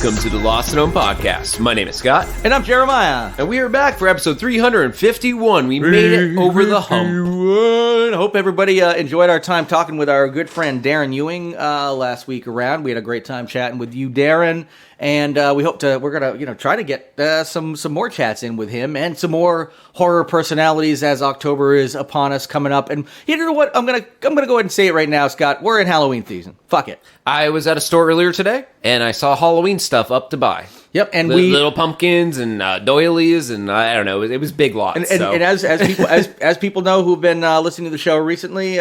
Welcome to the Lost and Home Podcast. My name is Scott. And I'm Jeremiah. And we are back for episode 351. We made it over the hump. I hope everybody enjoyed our time talking with our good friend Darren Ewing last week around. We had a great time chatting with you, Darren. And we're gonna try to get some more chats in with him and some more horror personalities as October is upon us coming up. And you know what? I'm gonna go ahead and say it right now, Scott. We're in Halloween season. Fuck it. I was at a store earlier today, and I saw Halloween stuff up to buy. Yep, and little pumpkins and doilies, and I don't know. It was big lots. And as people know who've been listening to the show recently.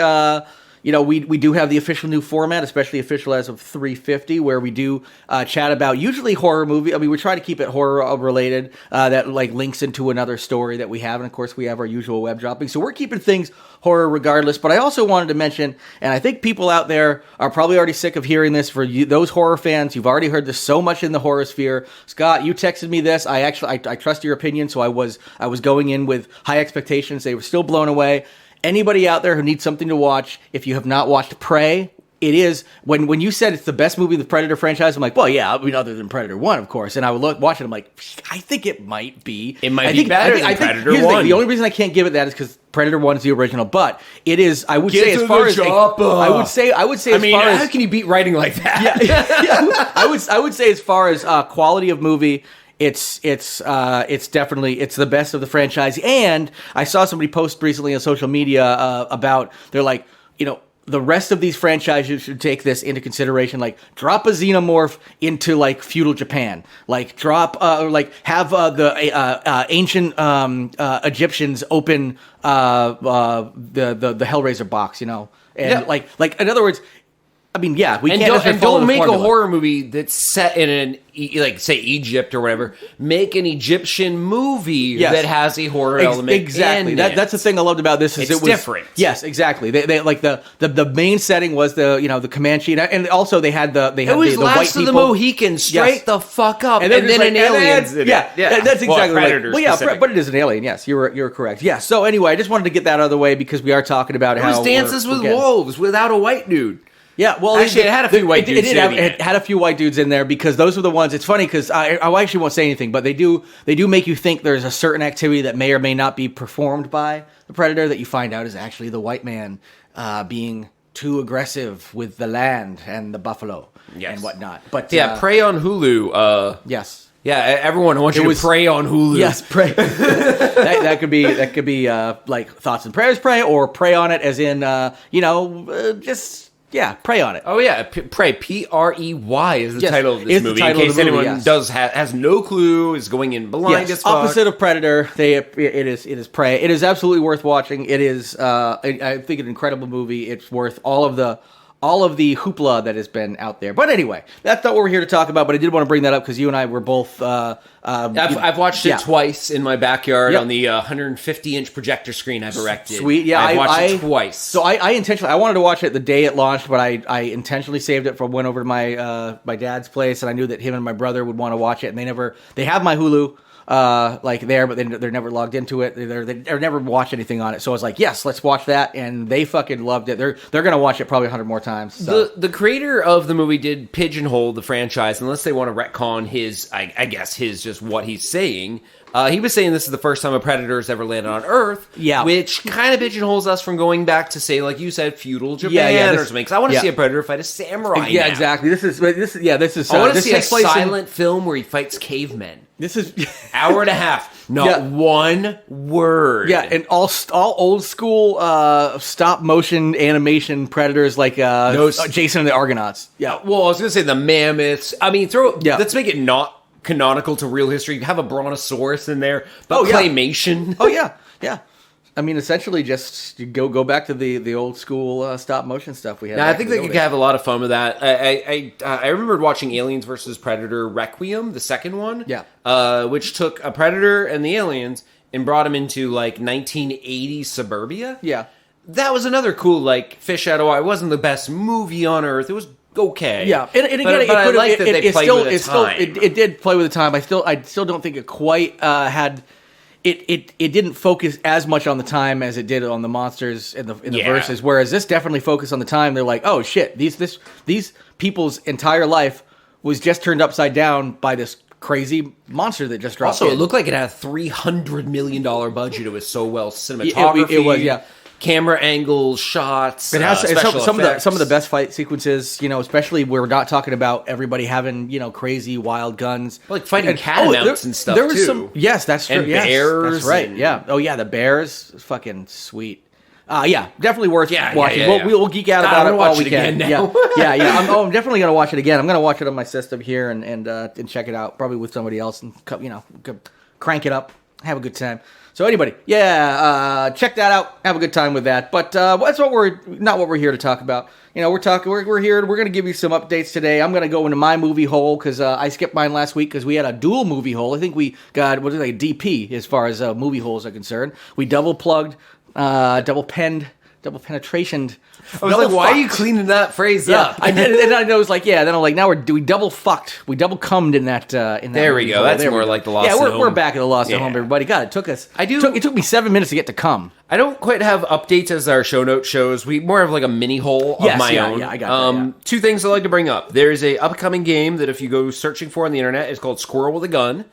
We do have the official new format, especially official as of 350, where we do chat about usually horror movie. I mean, we try to keep it horror related, that like links into another story that we have. And of course, we have our usual web dropping. So we're keeping things horror regardless. But I also wanted to mention, and I think people out there are probably already sick of hearing this. For you, those horror fans, you've already heard this so much in the horror sphere. Scott, you texted me this. I trust your opinion. So I was going in with high expectations. They were still blown away. Anybody out there who needs something to watch, if you have not watched Prey, it is, when you said it's the best movie of the Predator franchise, I'm like, well, yeah, I mean, other than Predator 1, of course. And I would watch it, I'm like, I think it might be. It might be better than Predator 1. The only reason I can't give it that is because Predator 1 is the original, but it is, I would say, as far as... how can you beat writing like that? Yeah. I would say as far as quality of movie... It's definitely the best of the franchise. And I saw somebody post recently on social media about, they're like, the rest of these franchises should take this into consideration. Like, drop a xenomorph into like feudal Japan. Like, have the ancient Egyptians open the Hellraiser box. And like in other words. I mean, yeah, we can't. And don't make a horror movie that's set in say Egypt or whatever. Make an Egyptian movie that has a horror element. Exactly. That's the thing I loved about this is it was different. Yes, exactly. They like the main setting was the Comanche, and also they had the white people. Last of the Mohicans, straight the fuck up, and then an aliens. Yeah, that's exactly Predator. Well, yeah, but it is an alien. Yes, you're correct. Yeah. So anyway, I just wanted to get that out of the way because we are talking about how it was Dances with Wolves without a white dude. Yeah, well, actually, it had a few white dudes. It had a few white dudes in there because those were the ones. It's funny because I actually won't say anything, but they do make you think there's a certain activity that may or may not be performed by the Predator that you find out is actually the white man being too aggressive with the land and the buffalo and whatnot. But yeah, Prey on Hulu. Yes. Yeah, everyone wants you to pray on Hulu. Yes, pray. that could be like Thoughts and Prayers Pray, or pray on it as in just. Yeah, pray on it. Oh yeah, Prey, Prey is the title of this movie. In case anyone has no clue, is going in blind as fuck. Opposite of Predator, it is Prey. It is absolutely worth watching. It is I think an incredible movie. It's worth all of the hoopla that has been out there. But anyway, that's not what we're here to talk about, but I did want to bring that up because you and I were both... I've watched it twice in my backyard on the 150-inch projector screen I've erected. Sweet, yeah. I've watched it twice. So I intentionally... I wanted to watch it the day it launched, but I intentionally saved it went over to my dad's place, and I knew that him and my brother would want to watch it, and they have my Hulu... there, but they're never logged into it. They're never watched anything on it. So I was like, yes, let's watch that, and they fucking loved it. They're gonna watch it probably 100 more times. So. The creator of the movie did pigeonhole the franchise, unless they want to retcon his, I guess his just what he's saying. He was saying this is the first time a predator has ever landed on Earth, which kind of pigeonholes us from going back to, say, like you said, feudal Japan or something. Because I want to see a predator fight a samurai. Yeah, now. Exactly. This is. I want to see a silent film where he fights cavemen. This is hour and a half, not one word. Yeah, and all old school stop motion animation predators like Jason and the Argonauts. Yeah. Well, I was gonna say the mammoths. I mean, let's make it not canonical to real history. Have a brontosaurus in there, but claymation. Oh yeah. I mean, essentially, just go back to the old school stop motion stuff we had. I think they could have a lot of fun with that. I remembered watching Aliens vs. Predator Requiem, the second one, which took a predator and the aliens and brought them into like 1980 suburbia. Yeah, that was another cool fish out of water. It wasn't the best movie on Earth. It was okay. Yeah, and again, I like that they played with the time. It did play with the time. I still don't think it quite had. It didn't focus as much on the time as it did on the monsters in the verses. Whereas this definitely focused on the time. They're like, oh shit, these people's entire life was just turned upside down by this crazy monster that just dropped. Also, it looked like it had a $300 million budget. It was so well cinematography. It was, yeah. Camera angles, shots. It has special some effects. of the best fight sequences. Especially we're not talking about everybody having crazy wild guns, like fighting catamounts and stuff. There was too. some. Yes, that's true. And bears. That's right. Yeah. Oh yeah, the bears. Fucking sweet. Yeah, definitely worth watching. Yeah. We'll geek out about it all we can. Now. Yeah. I'm definitely gonna watch it again. I'm gonna watch it on my system here and check it out, probably with somebody else, and crank it up, have a good time. So anybody, check that out. Have a good time with that. But that's not what we're here to talk about. We're here. We're gonna give you some updates today. I'm gonna go into my movie hole because I skipped mine last week because we had a dual movie hole. I think we got DP as far as movie holes are concerned. We double plugged. Double penetrationed. I was like, why are you cleaning that phrase up? I did, and I was like, then I'm like, now we double fucked. We double cummed in that. There we go. That's more like the Lost at Home. We're back at the Lost at Home, everybody. God, it took us. It took me 7 minutes to get to cum. I don't quite have updates as our show note shows. We more have like a mini hole of my own. Yeah, I got that. Two things I'd like to bring up. There's a upcoming game that if you go searching for on the internet, it's called Squirrel with a Gun.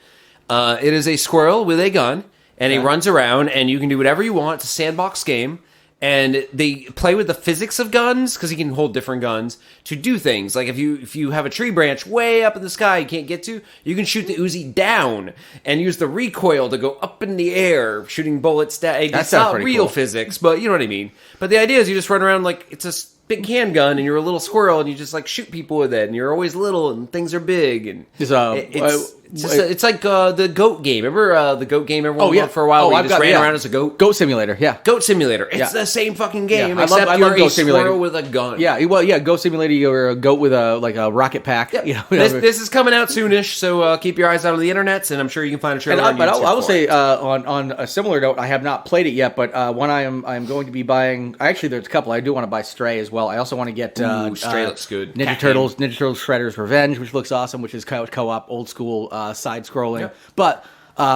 It is a squirrel with a gun. And he runs around, and you can do whatever you want. It's a sandbox game. And they play with the physics of guns, because he can hold different guns, to do things. Like if you have a tree branch way up in the sky you can't get to, you can shoot the Uzi down and use the recoil to go up in the air, shooting bullets down. It's not real physics, but you know what I mean. But the idea is you just run around like it's a big handgun, and you're a little squirrel, and you just like shoot people with it, and you're always little, and things are big, and it's like the goat game. Remember the goat game everyone loved for a while? Where you just ran around as a goat. Goat Simulator, yeah. Goat Simulator. It's the same fucking game, I except love you're a Goat Simulator. squirrel with a gun. Yeah, Goat Simulator. You're a goat with a rocket pack. Yep. This is coming out soonish, so keep your eyes out on the internets, and I'm sure you can find a trailer. But I will say on a similar note, I have not played it yet, but one I'm going to be buying. Actually, there's a couple. I do want to buy Stray as well. I also want to get Stray looks good. Ninja Turtles Shredder's Revenge, which looks awesome, which is co-op, old school side scrolling. Yep. But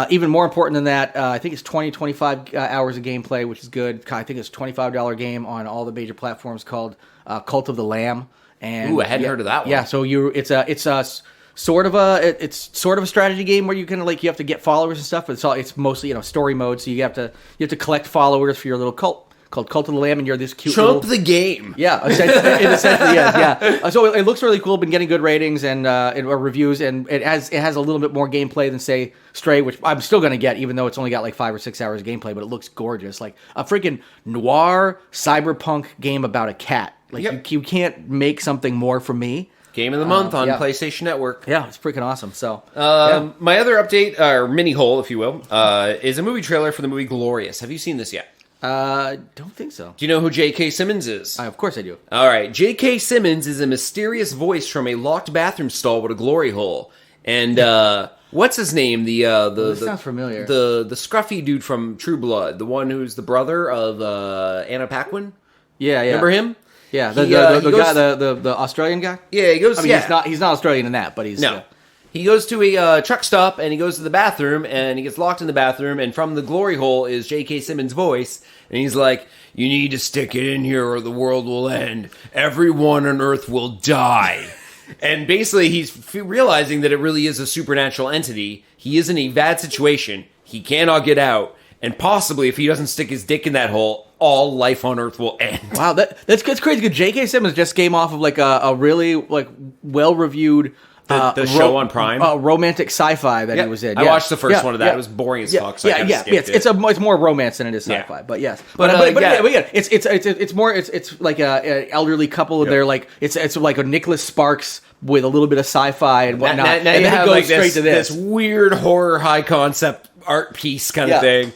even more important than that, I think it's 25 hours of gameplay, which is good. I think it's a $25 game on all the major platforms called Cult of the Lamb. And I hadn't heard of that one. Yeah, so it's sort of a strategy game where you can you have to get followers and stuff, but it's mostly story mode. So you have to collect followers for your little cult. Called Cult of the Lamb, and you're this cute the game. Yeah, essentially, yeah. So it looks really cool. Been getting good ratings and reviews, and it has a little bit more gameplay than say Stray, which I'm still going to get, even though it's only got like 5 or 6 hours of gameplay. But it looks gorgeous, like a freaking noir cyberpunk game about a cat. Like you can't make something more for me. Game of the month on PlayStation Network. Yeah, it's freaking awesome. So, my other update, or mini hole, if you will, is a movie trailer for the movie Glorious. Have you seen this yet? Don't think so. Do you know who J.K. Simmons is? Of course I do. All right. J.K. Simmons is a mysterious voice from a locked bathroom stall with a glory hole. And, what's his name? This sounds familiar. The scruffy dude from True Blood. The one who's the brother of, Anna Paquin? Yeah. Remember him? Yeah. The guy, the Australian guy? Yeah, he goes, he's not Australian in that, but he's... No. He goes to a truck stop, and he goes to the bathroom, and he gets locked in the bathroom, and from the glory hole is J.K. Simmons' voice, and he's like, "You need to stick it in here or the world will end. Everyone on Earth will die." And basically, he's realizing that it really is a supernatural entity. He is in a bad situation. He cannot get out, and possibly, if he doesn't stick his dick in that hole, all life on Earth will end. Wow, that's crazy. Good. J.K. Simmons just came off of a really well-reviewed... The show on Prime, romantic sci-fi that he was in. I watched the first one of that. It was boring as fuck. So It's more romance than it is sci-fi. But yes, but it's like a elderly couple. And they're like it's like a Nicholas Sparks with a little bit of sci-fi and whatnot. Now and then you have it goes like straight to this weird horror high concept art piece kind of thing.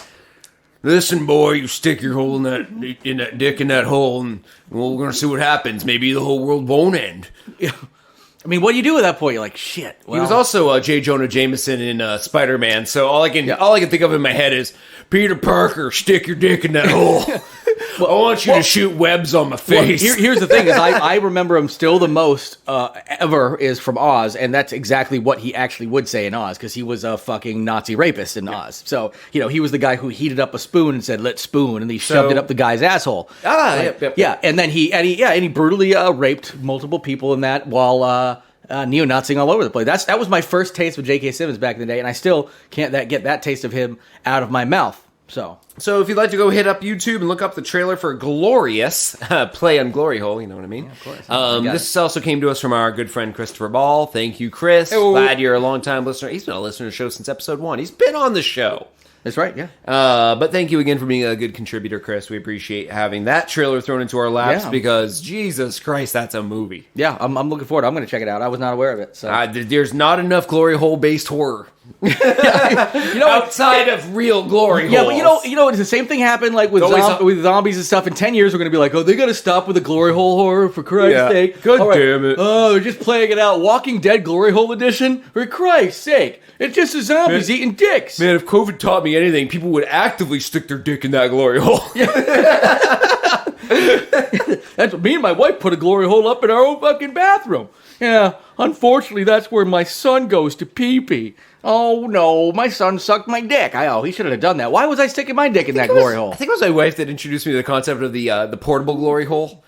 Listen, boy, you stick your hole in that dick in that hole, and we're gonna see what happens. Maybe the whole world won't end. Yeah. I mean, what do you do at that point? You're like, shit. Well. He was also J. Jonah Jameson in Spider-Man, so all I can think of in my head is, Peter Parker, stick your dick in that hole. I want you to shoot webs on my face. Well, here's the thing: is I remember him still the most ever is from Oz, and that's exactly what he actually would say in Oz, because he was a fucking Nazi rapist in Oz. So he was the guy who heated up a spoon and said, "Let's spoon," and he shoved it up the guy's asshole. Yep. And then he brutally raped multiple people in that while neo-Nazing all over the place. That was my first taste with J.K. Simmons back in the day, and I still can't get that taste of him out of my mouth. So if you'd like to go hit up YouTube and look up the trailer for Glorious, play on Glory Hole, you know what I mean? Yeah, of course. This also came to us from our good friend Christopher Ball. Thank you, Chris. Hey, glad you're a long-time listener. He's been a listener to the show since episode 1. He's been on the show. That's right, yeah. But thank you again for being a good contributor, Chris. We appreciate having that trailer thrown into our laps because, Jesus Christ, that's a movie. Yeah, I'm looking forward. I'm going to check it out. I was not aware of it. So there's not enough glory hole-based horror. Outside of real glory holes. Yeah, but you know, the same thing happened like with zombies and stuff. In 10 years, we're going to be like, oh, they got to stop with the glory hole horror, for Christ's sake. God damn it. Oh, they're just playing it out. Walking Dead glory hole edition? For Christ's sake. It's just the zombies eating dicks. Man, if COVID taught me anything, people would actively stick their dick in that glory hole. That's me and my wife put a glory hole up in our own fucking bathroom. Yeah, unfortunately, that's where my son goes to pee-pee. Oh, no, my son sucked my dick. He shouldn't have done that. Why was I sticking my dick in that glory hole? I think it was my wife that introduced me to the concept of the portable glory hole.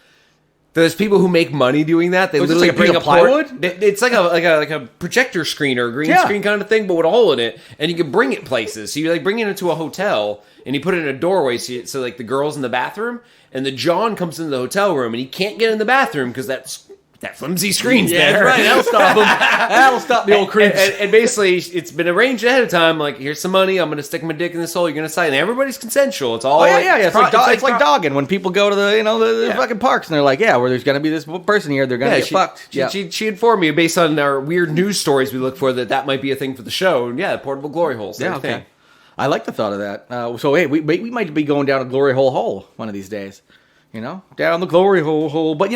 There's people who make money doing that. They literally like bring a plywood. It's like a projector screen or a green screen kind of thing, but with a hole in it, and you can bring it places. So you like bring it into a hotel, and you put it in a doorway. So like the girl's in the bathroom, and the John comes into the hotel room, and he can't get in the bathroom because that flimsy screen's there. That's right. That'll stop him. That'll stop the old creeps. And basically, it's been arranged ahead of time. Like, here's some money. I'm going to stick my dick in this hole. You're going to sign. And everybody's consensual. It's all It's like dogging when people go to the fucking parks and they're like, where there's going to be this person here. They're going to get fucked. She informed me based on our weird news stories we look for that might be a thing for the show. And portable glory holes. Thing. I like the thought of that. So hey, we might be going down a glory hole one of these days. Down the glory hole. But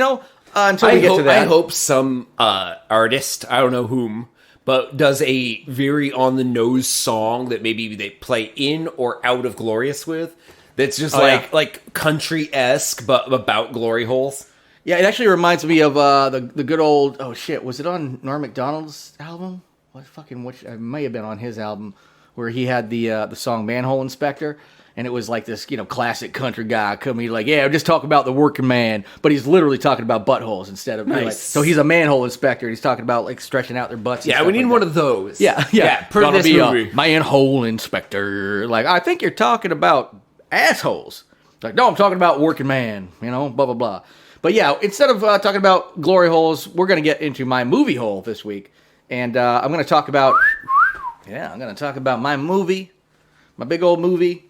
until we get to that, I hope some artist, I don't know whom, but does a very on-the-nose song that maybe they play in or out of Glorious with. That's just like country-esque, but about glory holes. Yeah, it actually reminds me of the good old. Oh shit, was it on Norm Macdonald's album? It may have been on his album where he had the song "Manhole Inspector." And it was like this, classic country guy coming like, just talk about the working man. But he's literally talking about buttholes instead of so he's a manhole inspector. And he's talking about like stretching out their butts. Yeah, we need one of those. Yeah. Per this movie. A manhole inspector. Like, I think you're talking about assholes. Like, no, I'm talking about working man. Blah blah blah. But yeah, instead of talking about glory holes, we're gonna get into my movie hole this week, and I'm gonna talk about my movie, my big old movie.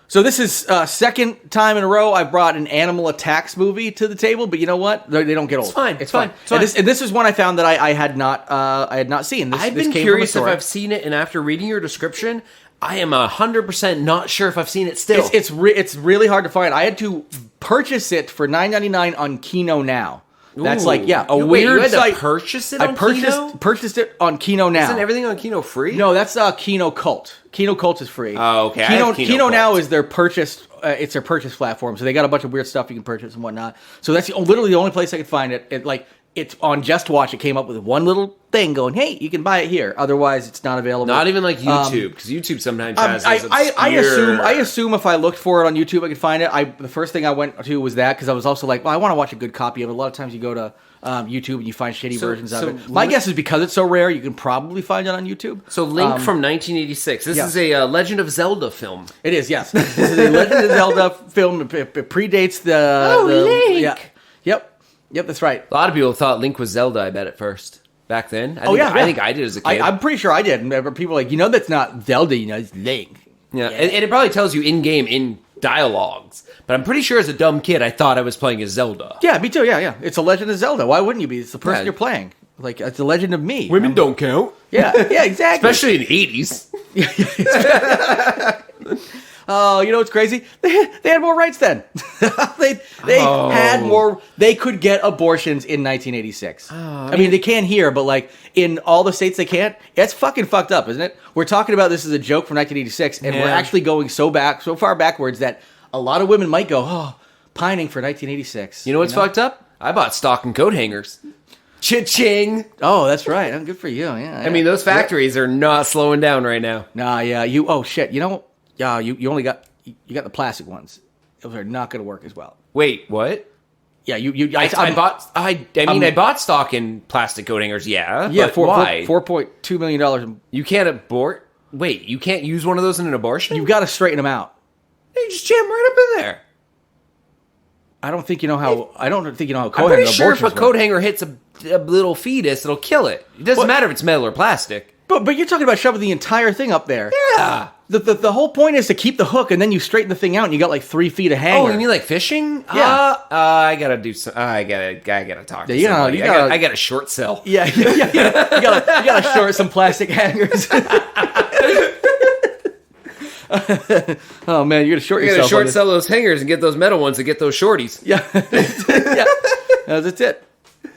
So this is second time in a row I've brought an animal attacks movie to the table, but you know what? They don't get old. It's fine. And this is one I found that I had not seen. I've been curious if I've seen it, and after reading your description, I am 100% not sure if I've seen it still. It's really hard to find. I had to purchase it for $9.99 on Kino Now. That's weird you had site. To purchase it on Kino? Purchased it on Kino Now. Isn't everything on Kino free? No, that's Kino Cult. Kino Cult is free. Oh, okay. Kino Now is their purchase. It's their purchase platform, so they got a bunch of weird stuff you can purchase and whatnot. So that's literally the only place I could find it. It's on Just Watch. It came up with one little thing going, hey, you can buy it here. Otherwise, it's not available. Not even like YouTube, because YouTube sometimes has I assume if I looked for it on YouTube, I could find it. The first thing I went to was that, because I was also like, well, I want to watch a good copy of it. A lot of times you go to YouTube and you find shitty versions of it. My guess is because it's so rare, you can probably find it on YouTube. So Link from 1986. This is a Legend of Zelda film. It is, yes. This is a Legend of Zelda film. It predates the... Link! Yeah. Yep, that's right. A lot of people thought Link was Zelda, I bet, at first. Back then. I think I did as a kid. I'm pretty sure I did. And people are like, that's not Zelda, it's Link. Yeah. And it probably tells you in-game, in dialogues. But I'm pretty sure as a dumb kid, I thought I was playing as Zelda. Yeah, me too, yeah. It's a Legend of Zelda. Why wouldn't you be? It's the person you're playing. Like, it's a Legend of me. Women don't count. Yeah, exactly. Especially in the 80s. Oh, you know what's crazy? They had more rights then. they had more. They could get abortions in 1986. I mean, they can here, but like in all the states they can't. It's fucking fucked up, isn't it? We're talking about this as a joke from 1986, and we're actually going so far backwards that a lot of women might go, pining for 1986. You know what's fucked up? I bought stock and coat hangers. Cha-ching! Oh, that's right. Good for you. Yeah. I mean, those factories are not slowing down right now. Nah, yeah. You only got the plastic ones. Those are not going to work as well. Wait, what? Yeah, I bought stock in plastic coat hangers. Yeah, but why? $4.2 million. You can't abort. Wait, you can't use one of those in an abortion? You've got to straighten them out. You just jam right up in there. I don't think you know how. I don't think you know how. I'm pretty sure if a coat hanger hits a little fetus, it'll kill it. It doesn't matter if it's metal or plastic. But you're talking about shoving the entire thing up there. Yeah. The whole point is to keep the hook, and then you straighten the thing out, and you got like 3 feet of hanger. Oh, you mean like fishing? Yeah. I gotta do some. I gotta talk. To somebody. I got a short sell. Yeah. You gotta short some plastic hangers. Oh man, you're gonna short yourself. You gotta short sell those hangers and get those metal ones and get those shorties. Yeah. Yeah. That's it.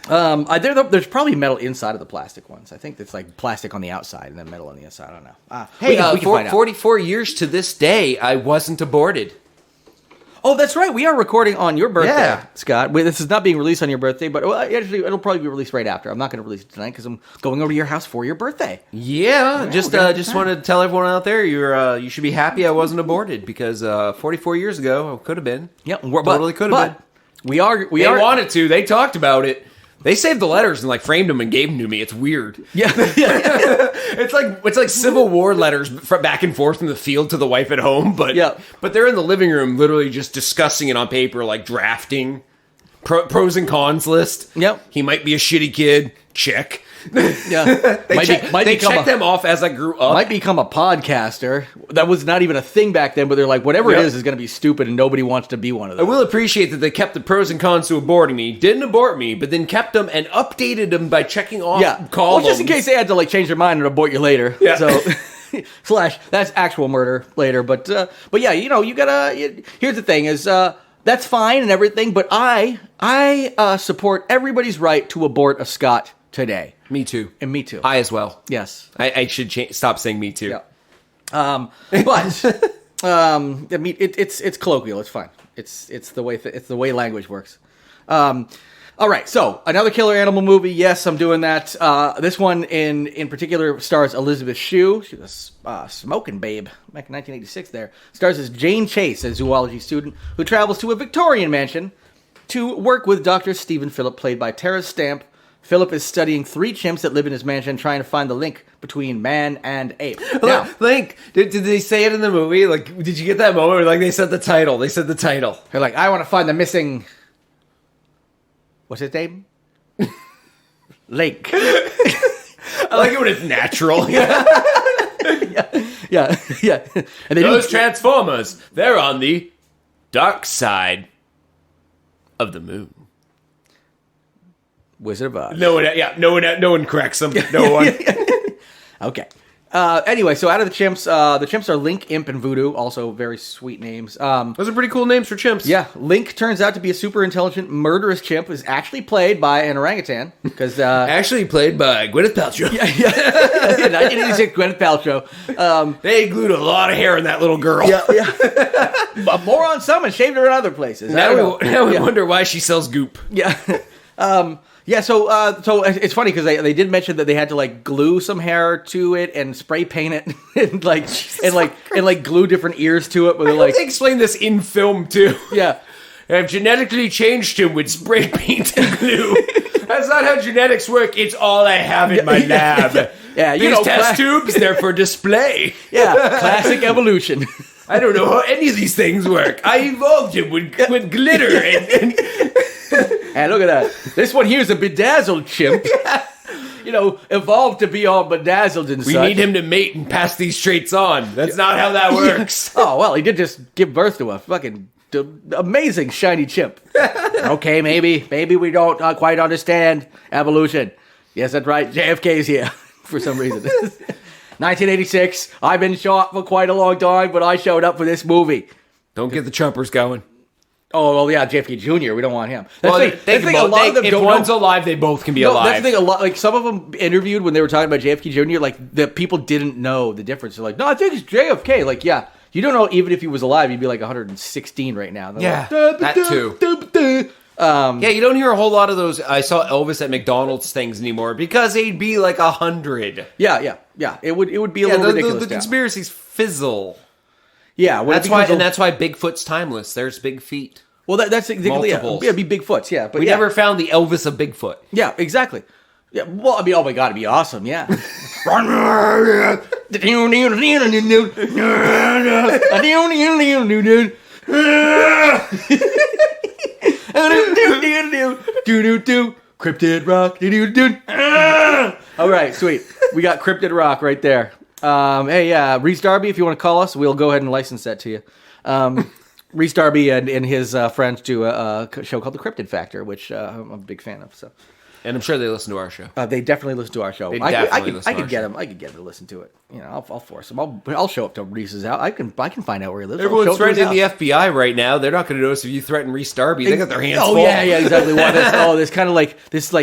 There's probably metal inside of the plastic ones. I think it's like plastic on the outside and then metal on the inside. I don't know. Hey, we can find out. 44 years to this day, I wasn't aborted. Oh, that's right. We are recording on your birthday, Scott. This is not being released on your birthday, but actually, it'll probably be released right after. I'm not going to release it tonight because I'm going over to your house for your birthday. Yeah, just wanted to tell everyone out there you should be happy I wasn't aborted because 44 years ago I could have been. Yeah, totally could have been. We wanted to. They talked about it. They saved the letters and like framed them and gave them to me. It's weird. Yeah. It's like Civil War letters back and forth from the field to the wife at home, but they're in the living room literally just discussing it on paper, like drafting pros and cons list. Yep. He might be a shitty kid. Check. Yeah. They checked them off as I grew up. Might become a podcaster. That was not even a thing back then, but they're like, whatever it is going to be stupid, and nobody wants to be one of them. I will appreciate that they kept the pros and cons to aborting me, didn't abort me, but then kept them and updated them by checking off columns. Well, just in case they had to like change their mind and abort you later. Yeah. So / that's actual murder later. But yeah, you gotta. Here's the thing: is that's fine and everything, but I support everybody's right to abort a Scott today. Me too. And me too. I as well. Yes. I should stop saying me too. Yeah. But I mean, it's colloquial. It's fine. It's the way language works. All right. So another killer animal movie. Yes, I'm doing that. This one in particular stars Elizabeth Shue. She was a smoking babe back in 1986. There stars as Jane Chase, a zoology student who travels to a Victorian mansion to work with Dr. Stephen Phillip, played by Tara Stamp. Philip is studying 3 chimps that live in his mansion, trying to find the link between man and ape. Now, Link, did they say it in the movie? Like, did you get that moment where, like, they said the title? They're like, I want to find the missing... What's his name? Link. I like it when it's natural. Yeah. And those Transformers, they're on the dark side of the moon. Wizard of Oz. No one corrects them. No one. Okay. Anyway, so out of the chimps are Link, Imp, and Voodoo. Also very sweet names. Those are pretty cool names for chimps. Yeah. Link turns out to be a super intelligent, murderous chimp. Is actually played by an orangutan. Actually played by Gwyneth Paltrow. Yeah. 1986 Gwyneth Paltrow. They glued a lot of hair in that little girl. Yeah. But more on some and shaved her in other places. Now we wonder why she sells goop. Yeah. So it's funny because they did mention that they had to like glue some hair to it and spray paint it and glue different ears to it. But they explain this in film too. Yeah, I've genetically changed him with spray paint and glue. That's not how genetics work. It's all I have in my lab. Yeah, these test tubes, they're for display. Yeah, classic evolution. I don't know how any of these things work. I evolved him with glitter and And look at that. This one here is a bedazzled chimp. Evolved to be all bedazzled and such. We need him to mate and pass these traits on. That's not how that works. Oh, well, he did just give birth to a fucking amazing shiny chimp. Okay, maybe we don't quite understand evolution. Yes, that's right. JFK's here for some reason. 1986. I've been shot for quite a long time, but I showed up for this movie. Don't get the Trumpers going. Oh, well, yeah, JFK Jr., we don't want him. If one's alive, they both can be alive. That's the thing, like, some of them interviewed when they were talking about JFK Jr., like, the people didn't know the difference. They're like, no, I think it's JFK. Like, yeah, you don't know, even if he was alive, he'd be like 116 right now. Yeah, that too. Yeah, you don't hear a whole lot of those I saw Elvis at McDonald's things anymore because he'd be like 100. Yeah. It would be a little ridiculous. The conspiracies fizzle. Yeah, that's why Bigfoot's timeless. There's big feet. Well, that's exactly Multiples. Yeah, it'd be Bigfoots, yeah. But we never found the Elvis of Bigfoot. Yeah, exactly. Yeah, well, I mean, oh my God, it'd be awesome, yeah. Cryptid rock. All right, sweet. We got Cryptid rock right there. Hey, Reese Darby, if you want to call us, we'll go ahead and license that to you. Reese Darby and his friends do a show called The Cryptid Factor, which I'm a big fan of. So, and I'm sure they listen to our show. They definitely listen to our show. I could get them to listen to it. You know, I'll force them. I'll show up to Reese's house. I can find out where he lives. Everyone's threatening the FBI right now. They're not going to notice if you threaten Reese Darby. They got their hands full. Oh yeah, exactly. This kind of like this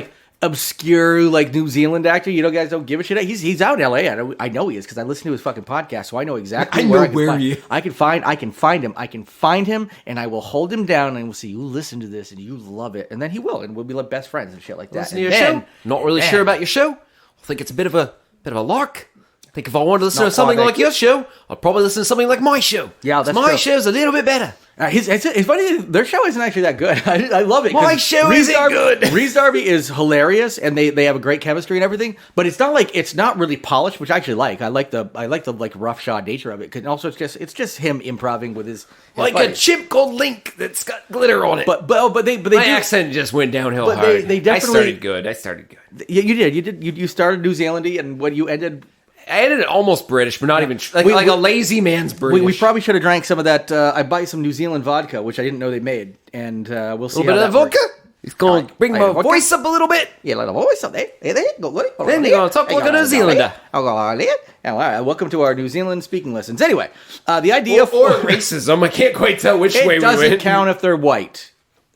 obscure like New Zealand actor. You know, guys don't give a shit. He's out in L.A. I know he is because I listen to his fucking podcast, so I know exactly where he is. I can find him. I can find him, and I will hold him down, and we'll see. You listen to this, and you love it, and then he will, and we'll be like best friends and shit like that. Listen to your show. Not really sure about your show. I think it's a bit of a lark. I think if I wanted to listen to something like your show, I'd probably listen to something like my show. Yeah, that's my true. show's a little bit better. It's funny, their show isn't actually that good. I love it. My show isn't good. Reese Darby is hilarious, and they have a great chemistry and everything. But it's not really polished, which I actually like. I like the like roughshod nature of it. And also, it's just him improvising with his like buddies. A chimp called Link that's got glitter on it. But they my accent just went downhill hard. They definitely. I started good. You did. You started New Zealandy, and when you ended. I ended it almost British, but not even like a lazy man's British. We probably should have drank some of that. I buy some New Zealand vodka, which I didn't know they made, and we'll see. A little bit of vodka. It's going to bring my voice up a little bit. Yeah, a little voice up there. Then you're going to talk like a New Zealander. All right, welcome to our New Zealand speaking lessons. Anyway, the idea for racism, I can't quite tell which way we went. It doesn't count if they're white.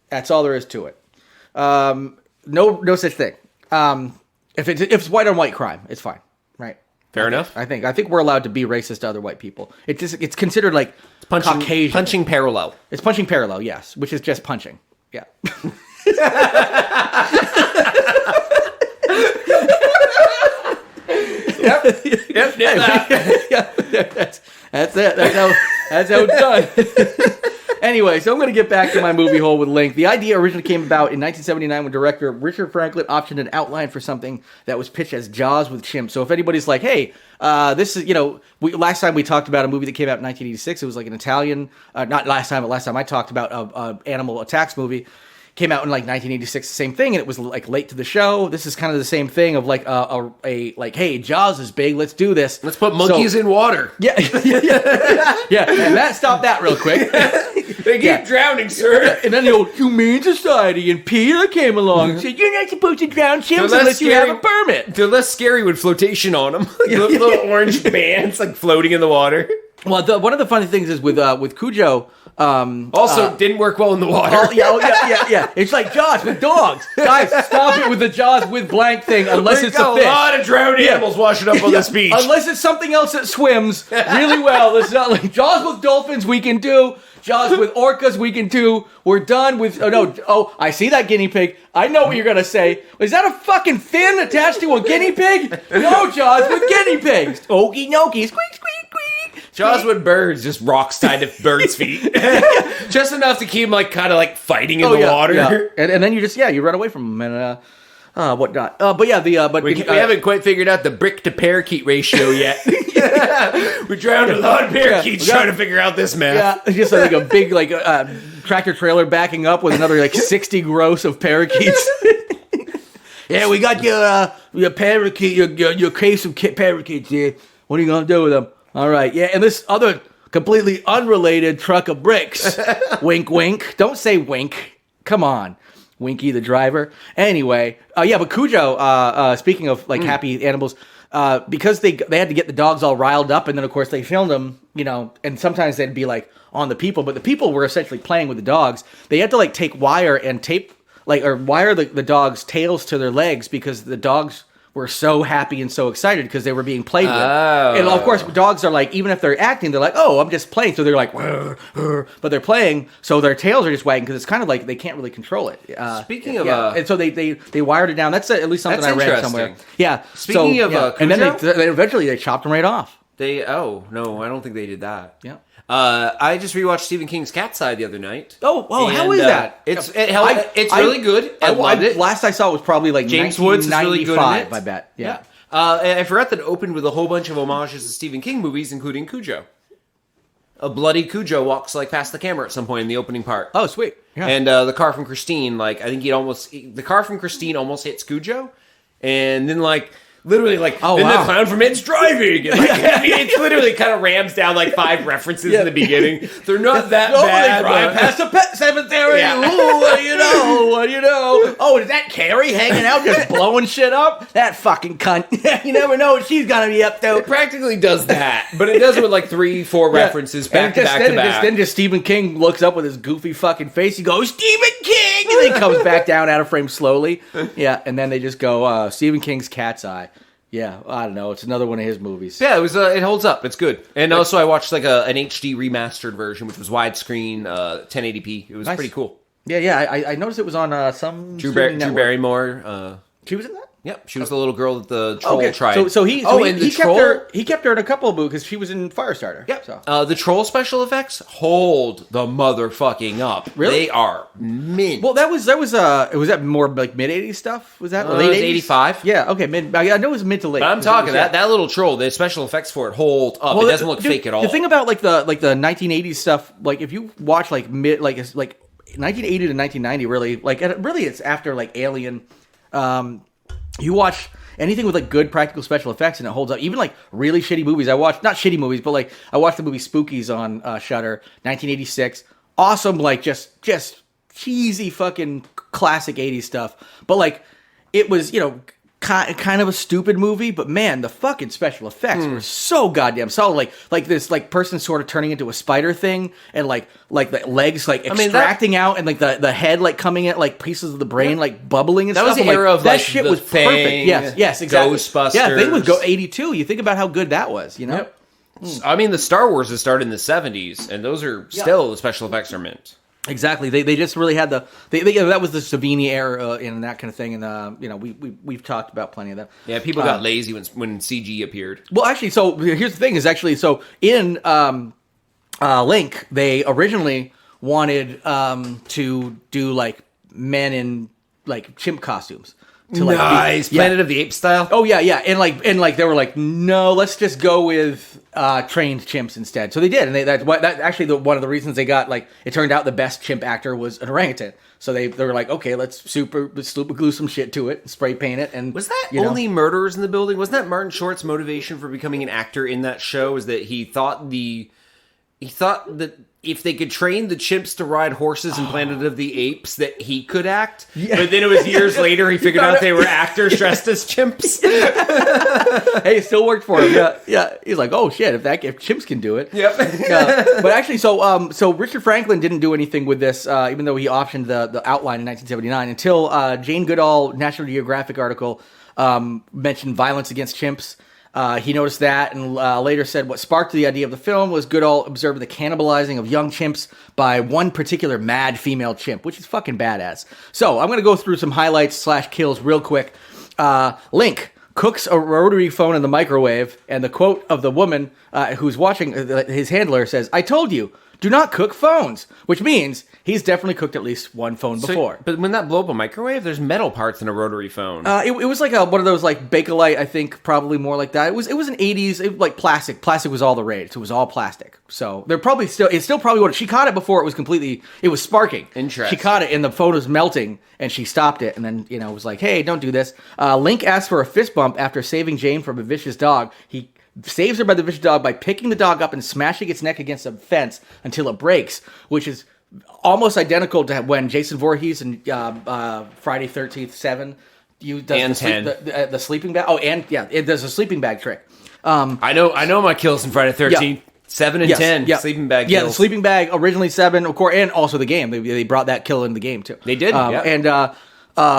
That's all there is to it. No such thing. If it's white on white crime, it's fine. Right. Fair enough. I think we're allowed to be racist to other white people. It's considered like Caucasian. Punching parallel. It's punching parallel, yes, which is just punching. Yeah. Yep. That's it. That's how it's done. Anyway, so I'm going to get back to my movie hole with Link. The idea originally came about in 1979 when director Richard Franklin optioned an outline for something that was pitched as Jaws with chimps. So if anybody's like, hey, this is, last time we talked about a movie that came out in 1986. It was like an Italian, not last time, but last time I talked about a animal attacks movie. Came out in like 1986, the same thing, and it was like late to the show. This is kind of the same thing of like like, hey, Jaws is big, let's do this. Let's put monkeys in water. Yeah, and that stopped that real quick. They keep drowning, sir. And then the old Humane Society and PETA came along and said, you're not supposed to drown chimps unless you have a permit. They're less scary with flotation on them. Little orange bands like floating in the water. Well, one of the funny things is with Cujo. Didn't work well in the water. Yeah. It's like Jaws with dogs. Guys, stop it with the Jaws with blank thing unless it's a fish. A lot of drowned animals washing up on this beach. Unless it's something else that swims really well. It's not like Jaws with dolphins we can do. Jaws with orcas we can do. We're done with... I see that guinea pig. I know what you're going to say. Is that a fucking fin attached to a guinea pig? No, Jaws with guiney pigs. Okie dokie. Squeak, squeak, squeak. Jaws with birds, just rocks tied to birds' feet. Just enough to keep them like kind of like fighting in the water. Yeah. And then you just, you run away from them and whatnot. We haven't quite figured out the brick to parakeet ratio yet. We drowned a lot of parakeets trying to figure out this math. Yeah, just like a big tractor trailer backing up with another 60 gross of parakeets. Yeah, we got your parakeet, your case of parakeets here. What are you gonna do with them? All right, yeah, and this other completely unrelated truck of bricks. Wink, wink. Don't say wink. Come on. Winky the driver. Anyway, but Cujo, speaking of happy animals, because they had to get the dogs all riled up, and then of course they filmed them, and sometimes they'd be on the people, but the people were essentially playing with the dogs. They had to take wire and tape, wire the dogs' tails to their legs because the dogs were so happy and so excited because they were being played with. Oh. And of course, dogs are even if they're acting, they're oh, I'm just playing. So they're but they're playing, so their tails are just wagging because it's kind of they can't really control it. Speaking of... and so they wired it down. That's at least something I read somewhere. Yeah. Speaking of Cujo? And then they eventually chopped them right off. No, I don't think they did that. Yeah. I just rewatched Stephen King's Cat's Eye the other night. How is that? It's really good. I loved it. Last I saw it was probably like James Woods is really good in it. I bet. Yeah. And I forgot that it opened with a whole bunch of homages to Stephen King movies, including Cujo. A bloody Cujo walks like past the camera at some point in the opening part. Oh, sweet! Yeah. And the car from Christine, like I think the car from Christine almost hits Cujo, and then like. Literally, like, then the clown from It's driving. And, like, it's literally kind of rams down, like, 5 references in the beginning. They're not that bad. They drive past a pet cemetery. Yeah. Ooh, what do you know? What do you know? Oh, is that Carrie hanging out just blowing shit up? That fucking cunt. You never know what she's going to be up to. It practically does that. But it does it with, like, 3-4 references back to back. Then Stephen King looks up with his goofy fucking face. He goes, Stephen King! And then he comes back down out of frame slowly. Yeah, and then they just go, Stephen King's Cat's Eye. Yeah, I don't know. It's another one of his movies. Yeah, it was. It holds up. It's good. And also, I watched like an HD remastered version, which was widescreen, 1080p. It was pretty cool. Yeah. I noticed it was on some Drew Barrymore. She was in that. Yep, she was the little girl that the troll tried. So he kept her in a couple of movies because she was in Firestarter. Yep. So. The troll special effects hold the motherfucking up. Really? They are mint. Well, was that more like mid '80s stuff? Was that late '80s? 85. Yeah. Okay. I know it was mid to late. But I'm talking that little troll. The special effects for it hold up. Well, it doesn't look fake at all. The thing about like the 1980s stuff, like if you watch like 1980 to 1990, really it's after like Alien. You watch anything with like good practical special effects and it holds up. Even like really shitty movies. I watched, not shitty movies, but like I watched the movie Spookies on Shudder, 1986. Awesome, like just cheesy fucking classic 80s stuff. But like it was, kind of a stupid movie, but man, the fucking special effects were so goddamn solid. Like this like person sort of turning into a spider thing, and like the legs like extracting out, and like the head like coming at like pieces of the brain like bubbling and that stuff. That was the era of that like shit the was Thing, perfect. Yes, exactly. Ghostbusters. Yeah, Thing was 82. You think about how good that was, Yep. I mean, the Star Wars has started in the 70s, and those are still the special effects are mint. Exactly. They just really had that was the Savini era and that kind of thing, and we've talked about plenty of that. Yeah, people got lazy when CG appeared. Well, actually, so here's the thing: in Link, they originally wanted to do like men in like chimp costumes. Nice, Planet of the Apes style. Oh yeah, and they were like, no, let's just go with trained chimps instead. So they did, and one of the reasons they got like it turned out the best chimp actor was an orangutan. So they were like, okay, let's super glue some shit to it, spray paint it, and was that only murderers in the building? Wasn't that Martin Short's motivation for becoming an actor in that show? Is that he thought that if they could train the chimps to ride horses in Planet of the Apes, that he could act. Yeah. But then it was years later he figured out they were actors dressed as chimps. Hey, it still worked for him. Yeah. He's like, oh shit, if chimps can do it. Yep. But actually, so Richard Franklin didn't do anything with this, even though he optioned the outline in 1979, until Jane Goodall National Geographic article mentioned violence against chimps. He noticed that and later said what sparked the idea of the film was Goodall observed the cannibalizing of young chimps by one particular mad female chimp, which is fucking badass. So I'm going to go through some highlights / kills real quick. Link cooks a rotary phone in the microwave, and the quote of the woman who's watching, his handler says, "I told you, do not cook phones," which means he's definitely cooked at least one phone before. But when that blow up a microwave, there's metal parts in a rotary phone. It was like one of those like Bakelite, I think, probably more like that. It was an 80s, like plastic. Plastic was all the rage. So it was all plastic. So they're probably it's still probably what she caught it before it was sparking. Interesting. She caught it and the phone was melting and she stopped it and then, was like, hey, don't do this. Link asked for a fist bump after saving Jane from a vicious dog. He saves her by the vicious dog by picking the dog up and smashing its neck against a fence until it breaks, which is almost identical to when Jason Voorhees and Friday 13th 7 the sleeping bag. Oh, and yeah, there's a sleeping bag trick. I know my kills in Friday 13th. Yeah. 7 and 10 sleeping bag kills. Yeah, the sleeping bag originally 7, of course, and also the game. They brought that kill in the game too. They did.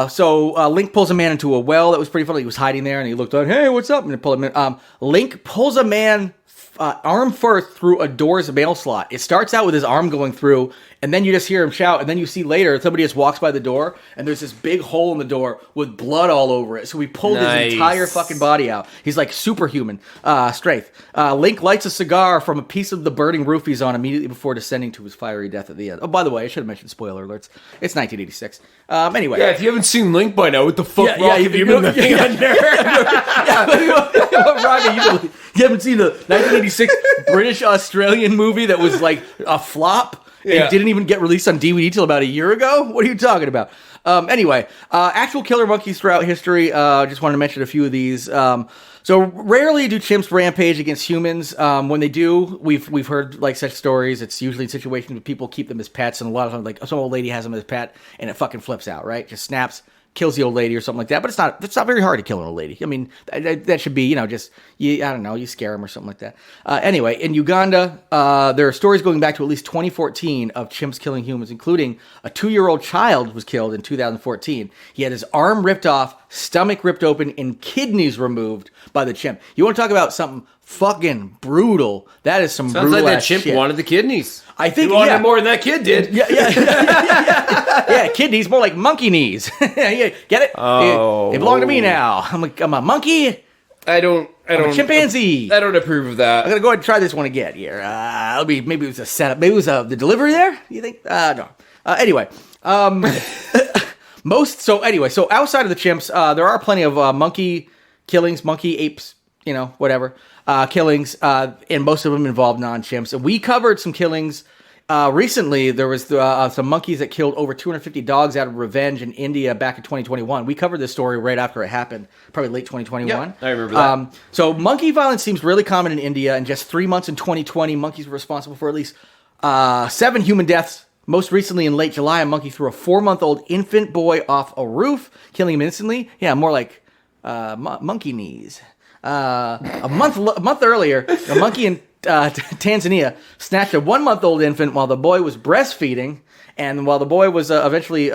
So Link pulls a man into a well. That was pretty funny. He was hiding there, and he looked on. Hey, what's up? And they pulled him in. Link pulls a man arm first through a door's mail slot. It starts out with his arm going through, and then you just hear him shout, and then you see later somebody just walks by the door, and there's this big hole in the door with blood all over it. So he pulled his entire fucking body out. He's like superhuman strength. Link lights a cigar from a piece of the burning roof he's on immediately before descending to his fiery death at the end. Oh, by the way, I should have mentioned spoiler alerts. It's 1986. Anyway. Yeah, if you haven't seen Link by now, what the fuck have you been looking under? Robbie, you haven't seen the 1986 British-Australian movie that was like a flop and didn't even get released on DVD till about a year ago? What are you talking about? Anyway, actual killer monkeys throughout history. Just wanted to mention a few of these. So rarely do chimps rampage against humans. When they do, we've heard like such stories. It's usually in situations where people keep them as pets, and a lot of them, like some old lady has them as a pet, and it fucking flips out, right? Just snaps, kills the old lady or something like that. But it's not very hard to kill an old lady. I mean, that should be, just I don't know, you scare them or something like that. Anyway, in Uganda, there are stories going back to at least 2014 of chimps killing humans, including a 2-year-old child was killed in 2014. He had his arm ripped off, stomach ripped open, and kidneys removed by the chimp. You want to talk about something fucking brutal? That is some brutal. Sounds like that shit. chimp wanted the kidneys. I think he wanted more than that kid did. Yeah, kidneys, more like monkey knees. Get it? Oh, they belong to me now. I'm a monkey. I'm a chimpanzee. I don't approve of that. I'm gonna go ahead and try this one again here. Maybe it was a setup. Maybe it was the delivery there. You think? No. Anyway, so outside of the chimps, there are plenty of monkey killings, monkey apes, whatever killings, and most of them involve non-chimps. And we covered some killings recently. There was some monkeys that killed over 250 dogs out of revenge in India back in 2021. We covered this story right after it happened, probably late 2021. Yeah, I remember that. So monkey violence seems really common in India. In just 3 months in 2020, monkeys were responsible for at least 7 human deaths. Most recently, in late July, a monkey threw a 4-month-old infant boy off a roof, killing him instantly. Yeah, more like monkey knees. A month earlier, a monkey in Tanzania snatched a 1-month-old infant while the boy was breastfeeding, and while the boy was eventually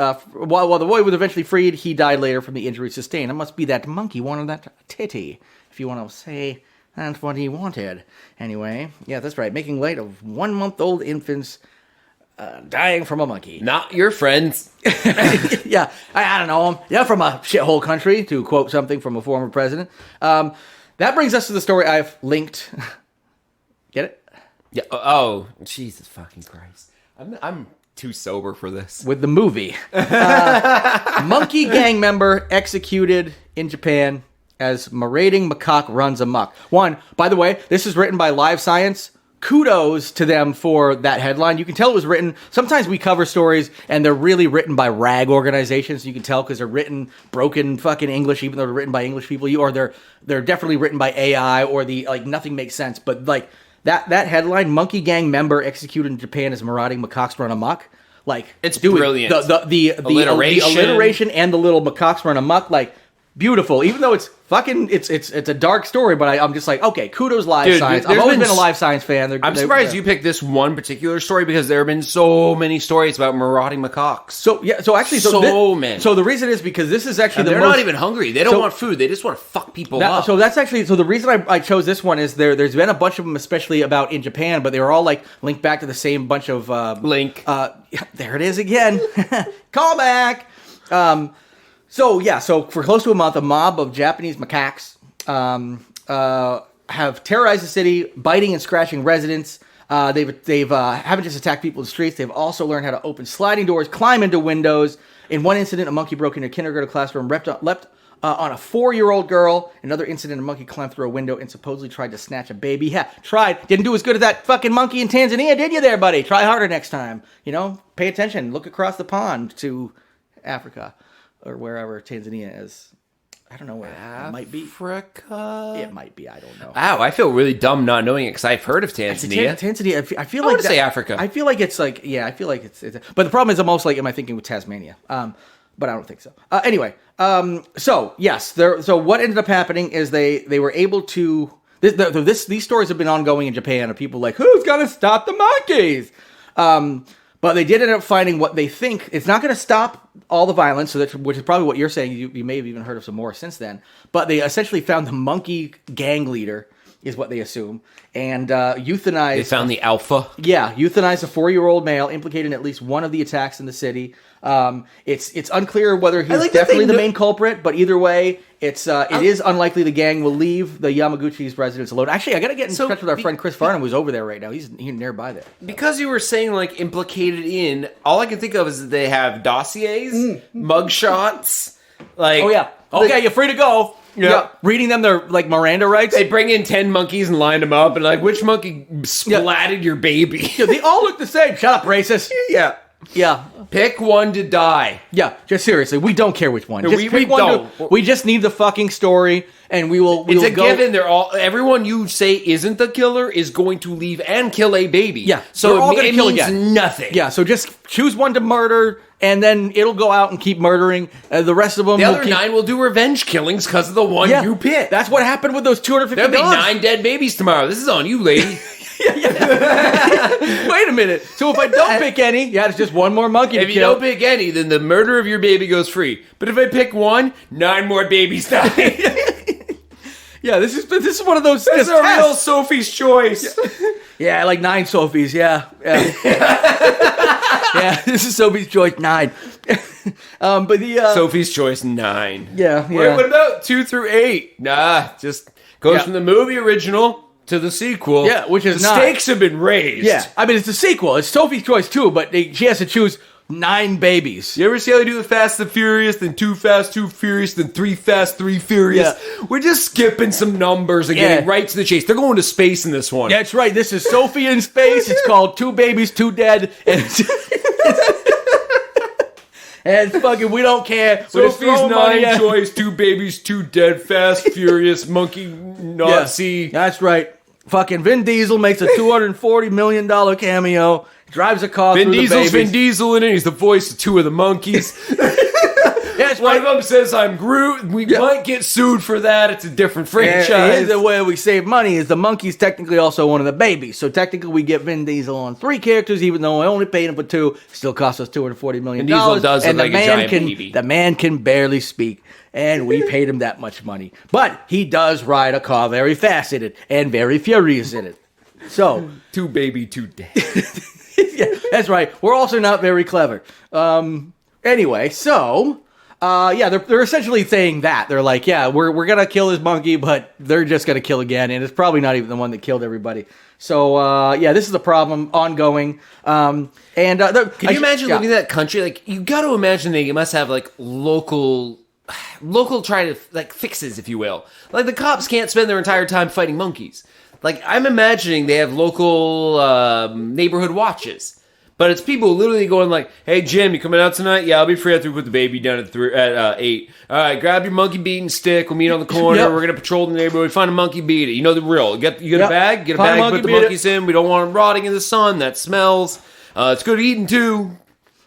freed, he died later from the injury sustained. It must be that monkey wanted that titty, if you want to say that's what he wanted. Anyway, yeah, that's right. Making light of 1-month-old infants dying from a monkey. Not your friends. Yeah, I don't know. Yeah, from a shithole country, to quote something from a former president. That brings us to the story I've linked. Get it? Yeah. Oh, Jesus fucking Christ! I'm too sober for this. With the movie, monkey gang member executed in Japan as marauding macaque runs amok. By the way, this is written by Live Science. Kudos to them for that headline. You can tell it was written. Sometimes we cover stories and they're really written by rag organizations. You can tell because they're written broken fucking English, even though they're written by English people. Or they're definitely written by AI, or nothing makes sense. But that headline, monkey gang member executed in Japan as marauding macaques run amok. It's brilliant. The alliteration and the little macaques run amok, beautiful, even though it's fucking it's a dark story, but I'm just like, okay, kudos Live Science. I've always been a Live Science fan. I'm surprised you picked this one particular story because there have been so many stories about marauding macaques. So many. So the reason is because this is actually they're not even hungry. They don't want food. They just want to fuck people up. So that's actually the reason I chose this one is there's been a bunch of them, especially about in Japan, but they were all linked back to the same bunch of link. There it is again. Call back. So for close to a month, a mob of Japanese macaques have terrorized the city, biting and scratching residents. They've haven't just attacked people in the streets. They've also learned how to open sliding doors, climb into windows. In one incident, a monkey broke into a kindergarten classroom, leapt on a 4-year-old girl. Another incident, a monkey climbed through a window and supposedly tried to snatch a baby. Yeah, tried. Didn't do as good as that fucking monkey in Tanzania, did you there, buddy? Try harder next time. Pay attention. Look across the pond to Africa. Or wherever Tanzania is. I don't know where it might be. Africa? It might be. I don't know. Ow, I feel really dumb not knowing it because I've heard of Tanzania. Tanzania, I feel I want to say Africa. I feel like it's I feel like it's but the problem is I'm most am I thinking with Tasmania? But I don't think so. Anyway, so what ended up happening is they were able to... These stories have been ongoing in Japan of people who's going to stop the monkeys? But they did end up finding what they think. It's not going to stop all the violence, which is probably what you're saying. You may have even heard of some more since then. But they essentially found the monkey gang leader is what they assume, and euthanize. They found the alpha. Yeah, euthanize a 4-year-old male implicated in at least one of the attacks in the city. It's unclear whether he's definitely the main culprit, but either way, it is unlikely the gang will leave the Yamaguchi's residence alone. Actually, I got to get in touch with our friend Chris Farnham, who's over there right now. He's nearby there. Because you were saying, like, implicated in, all I can think of is that they have dossiers, mugshots, like... Oh, yeah. Okay, you're free to go. Yeah. Reading them their, like, Miranda rights. They bring in 10 monkeys and line them up, and like, which monkey splatted your baby? Yeah, they all look the same. Shut up, racist. Yeah. Yeah. Pick one to die. Yeah, just seriously, we don't care which one. No, just we don't. We just need the fucking story, and we will. It's a given. They're all. Everyone you say isn't the killer is going to leave and kill a baby. Yeah, so all going to kill means again. Nothing. Yeah, so just choose one to murder, and then it'll go out and keep murdering. The rest of them. The other 9 will do revenge killings because of the one you picked. That's what happened with those 250 There'll be dogs. 9 dead babies tomorrow. This is on you, lady. Wait a minute. So if I don't pick any, it's just one more monkey to kill. If you don't pick any, then the murder of your baby goes free. But if I pick one, 9 more babies die. Yeah, this is one of those. This is a real Sophie's Choice. Yeah, like 9 Sophies. Yeah. Yeah, this is Sophie's Choice 9. But the Sophie's Choice 9. Yeah. Wait, what about 2 through 8? Nah, just goes from the movie original to the sequel. Yeah, which is the stakes have been raised. Yeah, I mean it's a sequel. It's Sophie's Choice 2, but she has to choose 9 babies. You ever see how they do the Fast and Furious, then Too Fast, Too Furious, then 3 Fast, 3 Furious? Yeah. We're just skipping some numbers and getting right to the chase. They're going to space in this one. Yeah, that's right. This is Sophie in space. It's called 2 Babies, 2 Dead. And fucking, we don't care. Sophie's 9 Choice, 2 Babies, 2 Dead, Fast, Furious, Monkey, Nazi. Yeah, that's right. Fucking Vin Diesel makes a $240 million cameo. Drives a car through the babies. Vin Diesel in it. He's the voice of 2 of the monkeys. Yes, one of them says, I'm Groot. We might get sued for that. It's a different franchise. The way we save money is the monkey's technically also one of the babies. So technically we get Vin Diesel on 3 characters, even though I only paid him for 2. Still costs us $240 million. Vin Diesel does look like a giant baby. The man can barely speak. And we paid him that much money. But he does ride a car very fast in it. And very furious in it. So 2 baby, 2 dead. Yeah, that's right. We're also not very clever. Anyway, so... they're essentially saying that. They're like, we're going to kill this monkey, but they're just going to kill again. And it's probably not even the one that killed everybody. So, this is the problem ongoing. Can you imagine looking at that country? Like, you got to imagine they must have, like, local try to, like, fixes, if you will. Like, the cops can't spend their entire time fighting monkeys. Like, I'm imagining they have local neighborhood watches. But it's people literally going like, hey, Jim, you coming out tonight? Yeah, I'll be free after we put the baby down at 8. All right, grab your monkey beating stick. We'll meet on the corner. We're going to patrol the neighborhood. Find a monkey, beat it. You know the drill. You get a bag? Get a bag, put the monkeys in. We don't want them rotting in the sun. That smells. It's good eating, too.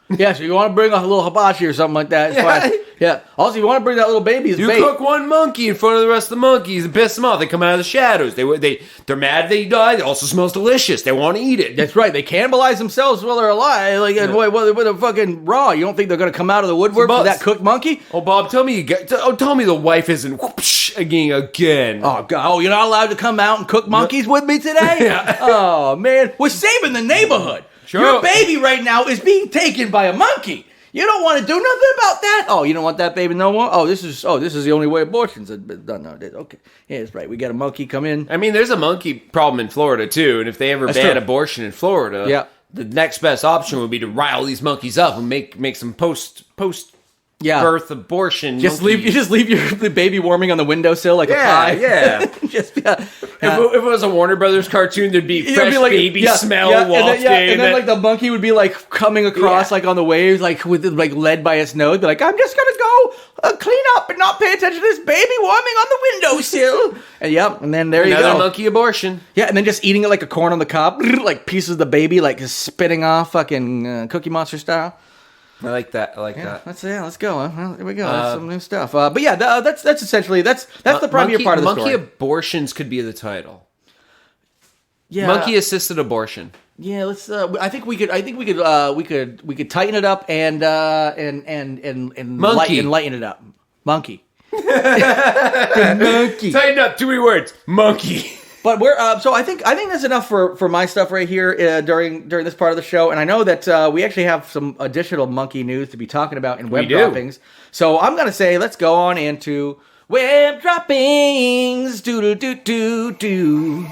Yeah, so you want to bring a little hibachi or something like that. It's fine. Yeah. Also, you want to bring that little baby as bait. You cook one monkey in front of the rest of the monkeys and piss them off. They come out of the shadows. They're mad they died. It also smells delicious. They want to eat it. That's right. They cannibalize themselves while they're alive. Like, with a fucking raw. You don't think they're going to come out of the woodwork for that cooked monkey? Oh, Bob, tell me the wife isn't whoopsh again. Oh, God. Oh, you're not allowed to come out and cook monkeys with me today? Yeah. Oh, man. We're saving the neighborhood. Sure. Your baby right now is being taken by a monkey. You don't want to do nothing about that? Oh, you don't want that baby no more? This is the only way abortions are done nowadays. Okay. Yeah, that's right. We got a monkey come in. I mean, there's a monkey problem in Florida, too. And if they ever ban abortion in Florida, the next best option would be to rile these monkeys up and make some post birth abortion. Just leave the baby warming on the windowsill like a pie. Yeah. If it was a Warner Brothers cartoon, there'd be fresh baby smell wafting. And then like the monkey would be like coming across like on the waves, like with like led by its nose. Be like, I'm just gonna go clean up and not pay attention to this baby warming on the windowsill. And then there you go. Another monkey abortion. Yeah, and then just eating it like a corn on the cob, like pieces of the baby, like just spitting off, fucking Cookie Monster style. I like that. Let's go. Well, here we go. That's some new stuff. But that's essentially that's the primary part of the story. Monkey abortions could be the title. Yeah, monkey assisted abortion. Yeah, let's. I think we could tighten it up and lighten it up. Monkey. Monkey. Tighten up. 2 words. Monkey. But we're so I think that's enough for my stuff right here during this part of the show. And I know that we actually have some additional monkey news to be talking about in web droppings. So I'm gonna say let's go on into web droppings. Doodle doo doo doo.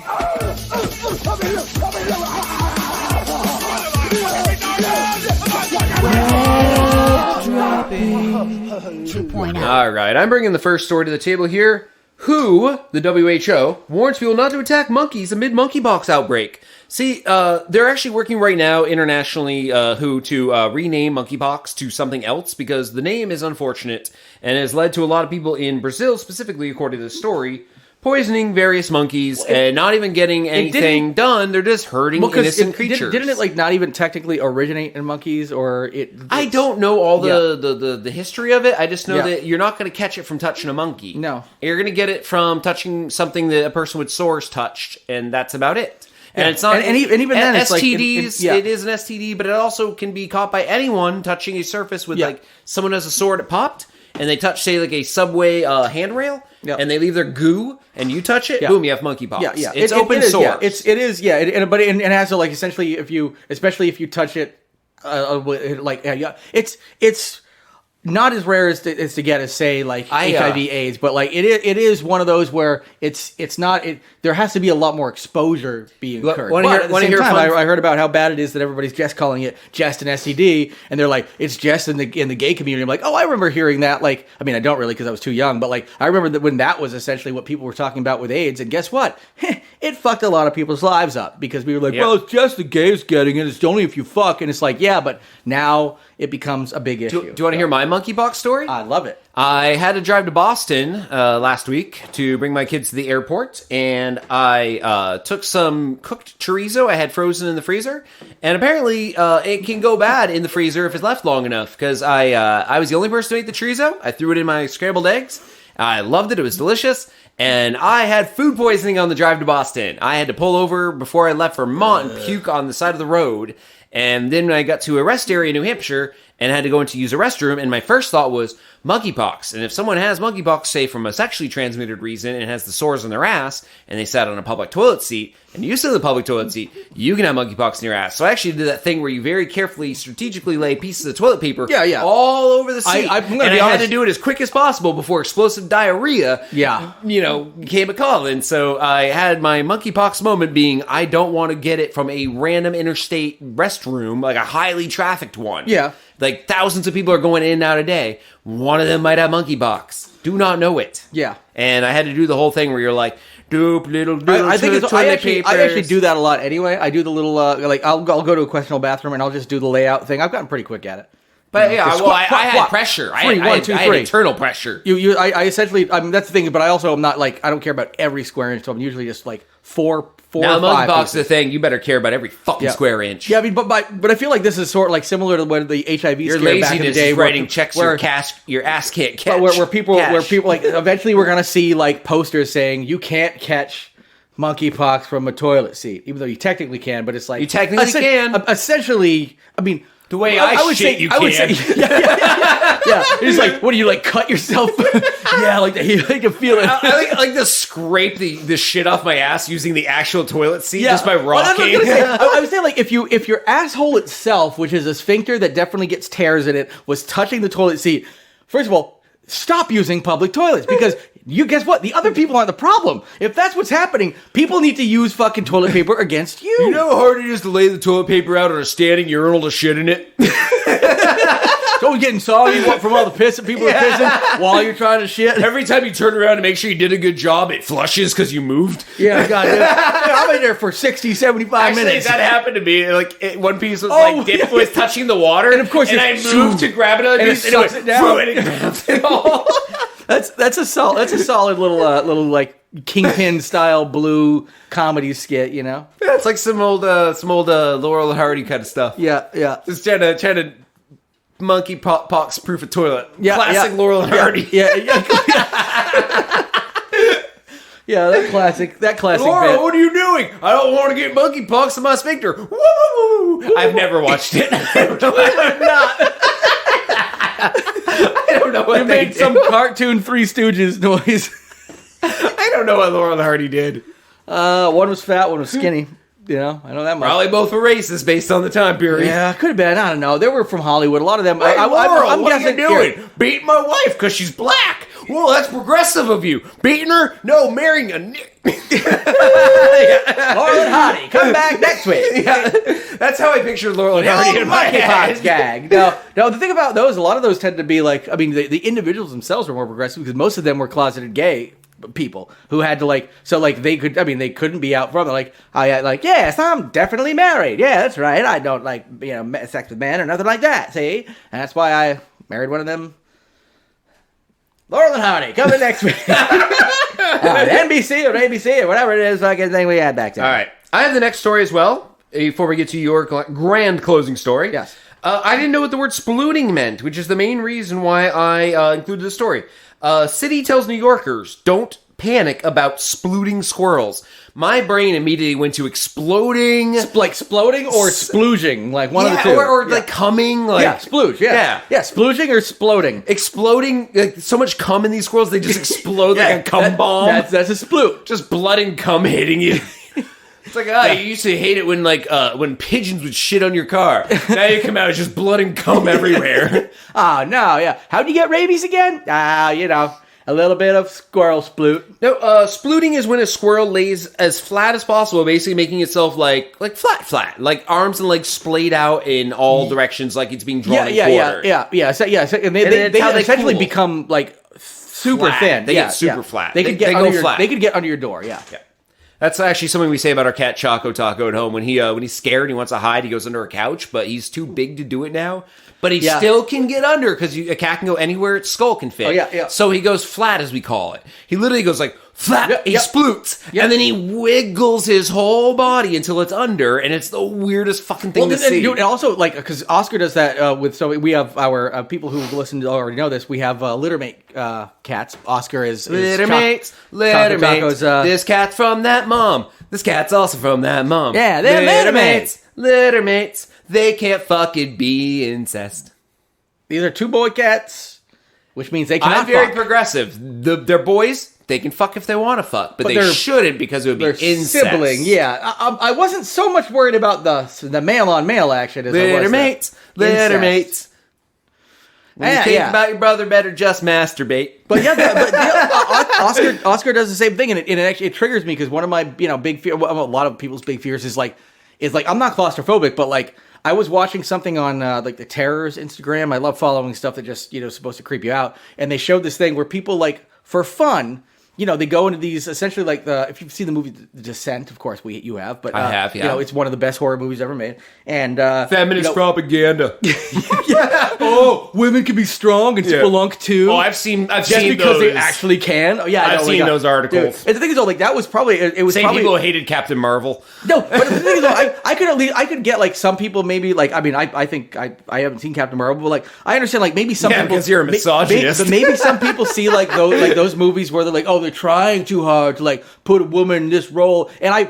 All right, I'm bringing the first story to the table here. WHO, the WHO, warns people not to attack monkeys amid monkeypox outbreak. See, they're actually working right now internationally, WHO, to rename monkeypox to something else because the name is unfortunate and has led to a lot of people in Brazil, specifically according to the story, poisoning various monkeys and not even getting anything done. They're just hurting innocent creatures. Didn't it like not even technically originate in monkeys, or it? I don't know all the history of it. I just know that you're not going to catch it from touching a monkey. No, you're going to get it from touching something that a person with sores touched, and that's about it. And it's not, and even then, it's STDs. It is an STD, but it also can be caught by anyone touching a surface with like someone has a sore that popped, and they touch, say, like a subway handrail. Yep. And they leave their goo, and you touch it, boom, you have monkeypox. Yeah. It's open source. It is. But it has to, like, essentially, especially if you touch it, it's not as rare as to get as, say, like HIV/AIDS, but like it is one of those where it's not. There has to be a lot more exposure being occurred. At the same time, I heard about how bad it is that everybody's just calling it just an STD, and they're like, it's just in the gay community. I'm like, oh, I remember hearing that. Like, I mean, I don't really because I was too young, but like I remember that when that was essentially what people were talking about with AIDS, and guess what? It fucked a lot of people's lives up because we were like, well, it's just the gays getting it. It's only if you fuck, and it's like, yeah, but now it becomes a big issue. Do you want to hear my monkeypox story? I love it. I had to drive to Boston last week to bring my kids to the airport, and I took some cooked chorizo I had frozen in the freezer, and apparently it can go bad in the freezer if it's left long enough, because I was the only person to make the chorizo. I threw it in my scrambled eggs. I loved it. It was delicious. And I had food poisoning on the drive to Boston. I had to pull over before I left Vermont and puke on the side of the road. And then I got to a rest area in New Hampshire and had to go in to use a restroom. And my first thought was monkeypox. And if someone has monkeypox, say from a sexually transmitted reason, and has the sores on their ass, and they sat on a public toilet seat, and you sit in the public toilet seat, you can have monkeypox in your ass. So I actually did that thing where you very carefully, strategically lay pieces of toilet paper all over the seat. I had to do it as quick as possible before explosive diarrhea, became a call. And so I had my monkeypox moment being, I don't want to get it from a random interstate restroom, like a highly trafficked one. Yeah. Like thousands of people are going in and out a day. One of them might have monkeypox. Do not know it. Yeah. And I had to do the whole thing where you're like, doop, little, I actually do that a lot anyway. I do the little, I'll go to a questionable bathroom and I'll just do the layout thing. I've gotten pretty quick at it. But I had pressure. I had internal pressure. I essentially, that's the thing, but I also am not like, I don't care about every square inch, so I'm usually just like four now, or five monkeypox is the thing. You better care about every fucking square inch. Yeah, I mean, but I feel like this is sort of like similar to when the HIV your scare back in the day, writing checks your ass can't catch. Where people like eventually we're gonna see like posters saying you can't catch monkeypox from a toilet seat, even though you technically can. But it's like you technically can. Essentially, I mean. The way I would shit, you can. Yeah. It's like, what do you like? Cut yourself? Yeah, like you can feel it. I like to scrape the shit off my ass using the actual toilet seat just by rocking. I was saying, like, if your asshole itself, which is a sphincter that definitely gets tears in it, was touching the toilet seat. First of all, stop using public toilets because. You guess what? The other people aren't the problem. If that's what's happening, people need to use fucking toilet paper against you. You know how hard it is to lay the toilet paper out on a standing urinal to shit in it? Don't getting soggy from all the piss that people are pissing while you're trying to shit. Every time you turn around to make sure you did a good job, it flushes because you moved. Yeah, God. I'm in there for 60, 75 minutes. That happened to me. Like one piece was dip was touching the water, and of course, I moved to grab another piece, and it sucks it down. And it grabs it all. That's a solid little like Kingpin style blue comedy skit, you know. Yeah, it's like some old Laurel and Hardy kind of stuff. Yeah. Just trying to monkey pox proof a toilet. Yeah, classic Laurel and Hardy. Yeah. Yeah, that classic. Laura, bit. what are you doing? I don't want to get monkeypox in my sphincter. Woo! I've never watched it. I'm not. I don't know what you made some cartoon Three Stooges noise. I don't know what Laurel and Hardy did. One was fat, one was skinny. You know, I know that much. Probably both were racist based on the time period. Yeah, could have been. I don't know. They were from Hollywood. A lot of them. Hey, Laurel, what are you doing? Beating my wife because she's black. Whoa, that's progressive of you. Beating her? No, marrying a Laurel and Hardy, come back next week. Yeah, that's how I picture Laurel and Hardy in my head. Gag. No, the thing about those, a lot of those tend to be like, I mean, the individuals themselves were more progressive because most of them were closeted gay people who had to they couldn't be out front. They're yes, I'm definitely married. Yeah, that's right. I don't sex with men or nothing like that. See, and that's why I married one of them. Laurel and Hardy coming next week. NBC or ABC or whatever it is, fucking thing we had back then. All right, I have the next story as well. Before we get to your grand closing story, yes, I didn't know what the word splooting meant, which is the main reason why I included the story. City tells New Yorkers, don't panic about splooting squirrels. My brain immediately went to exploding. Like sploding or splooging, like one of the two. Or like coming. Like, splooge, yeah. Yeah, splooging or sploding. Exploding, like so much cum in these squirrels, they just explode like a cum bomb. That's a sploot. Just blood and cum hitting you. It's like, you used to hate it when when pigeons would shit on your car. Now you come out, it's just blood and cum everywhere. No, yeah. How'd you get rabies again? A little bit of squirrel sploot. No, splooting is when a squirrel lays as flat as possible, basically making itself like flat, like arms and legs splayed out in all directions, like it's being drawn in quarters. Yeah. So, and they essentially become like super flat. Thin. They get super flat. They could get under your door. Yeah. That's actually something we say about our cat Choco Taco at home. When he's scared and he wants to hide, he goes under a couch, but he's too big to do it now. But he still can get under because a cat can go anywhere its skull can fit. Oh, yeah. So he goes flat, as we call it. He literally goes like flat, he sploots, and then he wiggles his whole body until it's under, and it's the weirdest fucking thing to see. And also, because Oscar does that with, so we have our people who listen to already know this, we have littermate cats. Oscar is littermates. This cat's from that mom. This cat's also from that mom. Yeah, they're littermates. Littermates. They can't fucking be incest. These are two boy cats, which means they cannot I'm very progressive. They're boys. They can fuck if they want to fuck, but they shouldn't because it would be incest. Sibling, yeah. I wasn't so much worried about the male on male action as littermates. When you think about your brother, better just masturbate. But Oscar does the same thing, and it triggers me because one of my big fear, a lot of people's big fears is like I'm not claustrophobic, but like I was watching something on like the Terror's Instagram. I love following stuff that just supposed to creep you out, and they showed this thing where people like for fun. They go into these essentially like if you've seen the movie The Descent, of course you have, but I have, yeah. It's one of the best horror movies ever made, and feminist propaganda. Oh, women can be strong and spelunk too. Oh, I've seen because those. They actually can. Oh, yeah, I've seen those articles. Dude. And the thing is, though, like that was probably people hated Captain Marvel. No, but the thing is, though, I could get like some people maybe like I think I haven't seen Captain Marvel, but like I understand like maybe some people because you're a misogynist. But maybe some people see like those movies where they're like, oh, they're trying too hard to like put a woman in this role, and I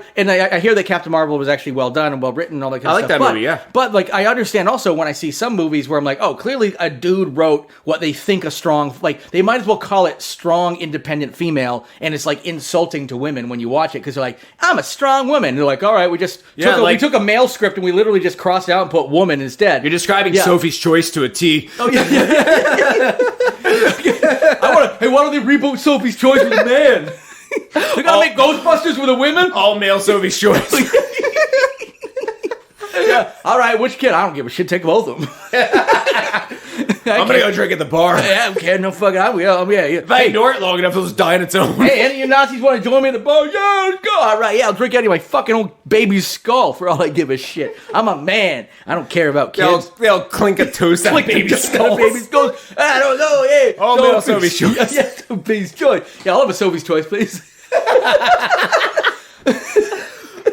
hear that Captain Marvel was actually well done and well written and all that kind of stuff. I like that movie, yeah. But like I understand also when I see some movies where I'm like, oh, clearly a dude wrote what they think a strong, like they might as well call it strong independent female, and it's like insulting to women when you watch it because they're like, I'm a strong woman. And they're like, all right, we took a male script and we literally just crossed it out and put woman instead. You're describing Sophie's Choice to a T. Oh yeah. Hey, why don't they reboot Sophie's Choice with a man? They're gonna make Ghostbusters with a woman? All male Sophie's Choice. Yeah. All right, which kid? I don't give a shit. Take both of them. I'm gonna go drink at the bar. Yeah, I don't care. No fucking. If I ignore it long enough, it'll just die on its own. Hey, any of you Nazis want to join me at the bar? Yeah, let's go. All right, I'll drink out of my fucking old baby's skull for all I give a shit. I'm a man. I don't care about kids. They'll clink a toast out of baby's skull. I don't know. Hey, all male Sophie's Choice. Yeah, Sophie's Choice. Yeah, I'll have a Sophie's Choice, please.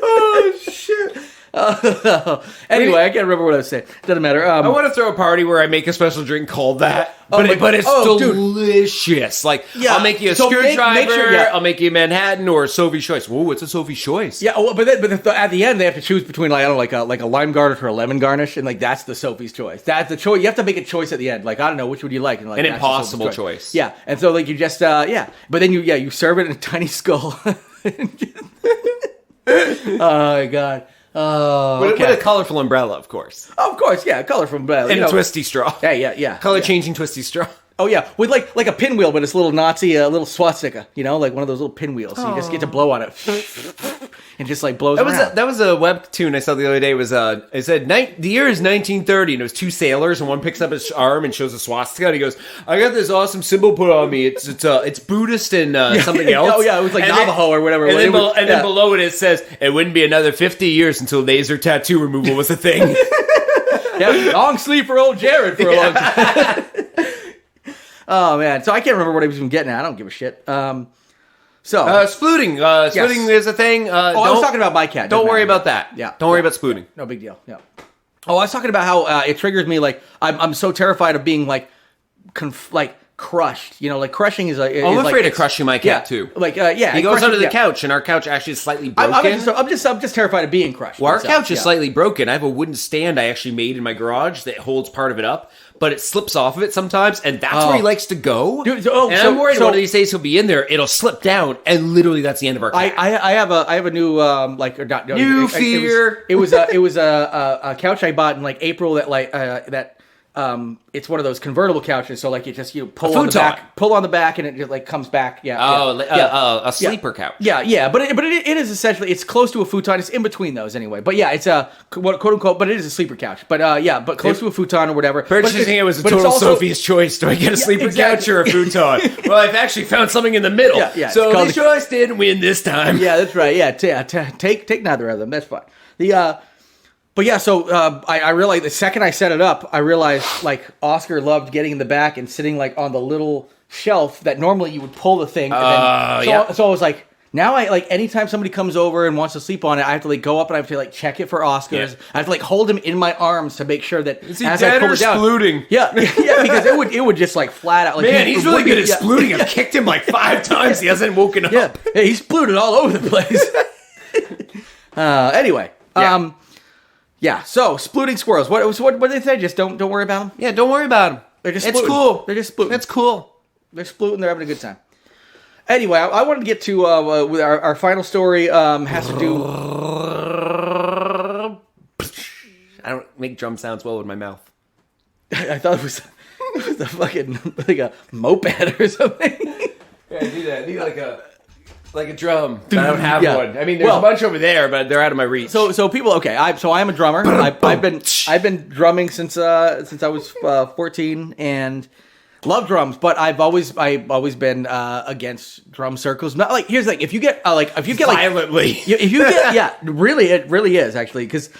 Oh shit. Anyway, I can't remember what I was saying. Doesn't matter. I want to throw a party where I make a special drink called that, but it's delicious. Like, I'll make you a screwdriver, I'll make you a Manhattan or a Sophie's Choice. Whoa, what's a Sophie's Choice? Yeah, but at the end they have to choose between like a lime garnish or a lemon garnish, and like that's the Sophie's Choice. That's the choice. You have to make a choice at the end. Like I don't know which would you like, and like an impossible choice. Yeah, and so like you just but then you serve it in a tiny skull. Oh my god. Oh, okay. With a colorful umbrella, of course. Of course, yeah, colorful umbrella. And a twisty straw. Yeah. Color-changing twisty straw. Oh, yeah, with like a pinwheel, but it's a little Nazi, a little swastika, like one of those little pinwheels. So you just get to blow on it. And just like blows around. That was a webtoon I saw the other day. It said, the year is 1930, and it was two sailors, and one picks up his arm and shows a swastika, and he goes, I got this awesome symbol put on me. It's Buddhist and something else. Oh, yeah, it was like Navajo or whatever. And then below it says, it wouldn't be another 50 years until laser tattoo removal was a thing. Yeah, long sleeve for old Jared for a long time. Oh, man. So I can't remember what I was even getting at. I don't give a shit. Splooting. Splooting is a thing. I was talking about my cat. Don't worry about that. Yeah. Don't worry about splooting. No big deal. Yeah. Oh, I was talking about how it triggers me. Like, I'm so terrified of being, crushed. Crushing is I'm afraid of crushing my cat, too. He goes under the couch, and our couch actually is slightly broken. I'm just terrified of being crushed. Well, our couch is slightly broken. I have a wooden stand I actually made in my garage that holds part of it up. But it slips off of it sometimes, and that's where he likes to go. Dude, I'm worried one of these days he'll be in there, it'll slip down, and literally that's the end of our cat. I have a new new fear. It was a couch I bought in April that it's one of those convertible couches, so you just pull on the back, and it just comes back. A sleeper couch. Yeah, but it is essentially, it's close to a futon. It's in between those anyway. But yeah, it's a quote unquote, but it is a sleeper couch. But but close to a futon or whatever. Purchasing it was a total Sophie's choice. Do I get a sleeper couch or a futon? Well, I've actually found something in the middle. So the choice didn't win this time. Yeah, that's right. Yeah, take neither of them. That's fine. But yeah, so I realized the second I set it up, I realized Oscar loved getting in the back and sitting on the little shelf that normally you would pull the thing. So I was like, now anytime somebody comes over and wants to sleep on it, I have to go up and I have to check it for Oscars. Yeah. I have to hold him in my arms to make sure that as I pull it down, splooting. Yeah, because it would just flat out. Man, he's really good at splooting. I've kicked him 5 times. He hasn't woken up. Yeah, he's splooted all over the place. Anyway. Yeah, so splooting squirrels. What did they say? Just don't worry about them. Yeah, don't worry about them. They're just it's cool. They're just splooting. It's cool. They're splooting. They're having a good time. Anyway, I wanted to get to with our final story. Has to do. I don't make drum sounds well with my mouth. I thought it was a fucking a moped or something. Yeah, I do that. I need a drum. I don't have one. I mean, there's a bunch over there, but they're out of my reach. So people, okay. I am a drummer. I've been drumming since I was 14 and love drums. But I've always been against drum circles. Not here's the thing: if you get violently, if you get really, it really is actually because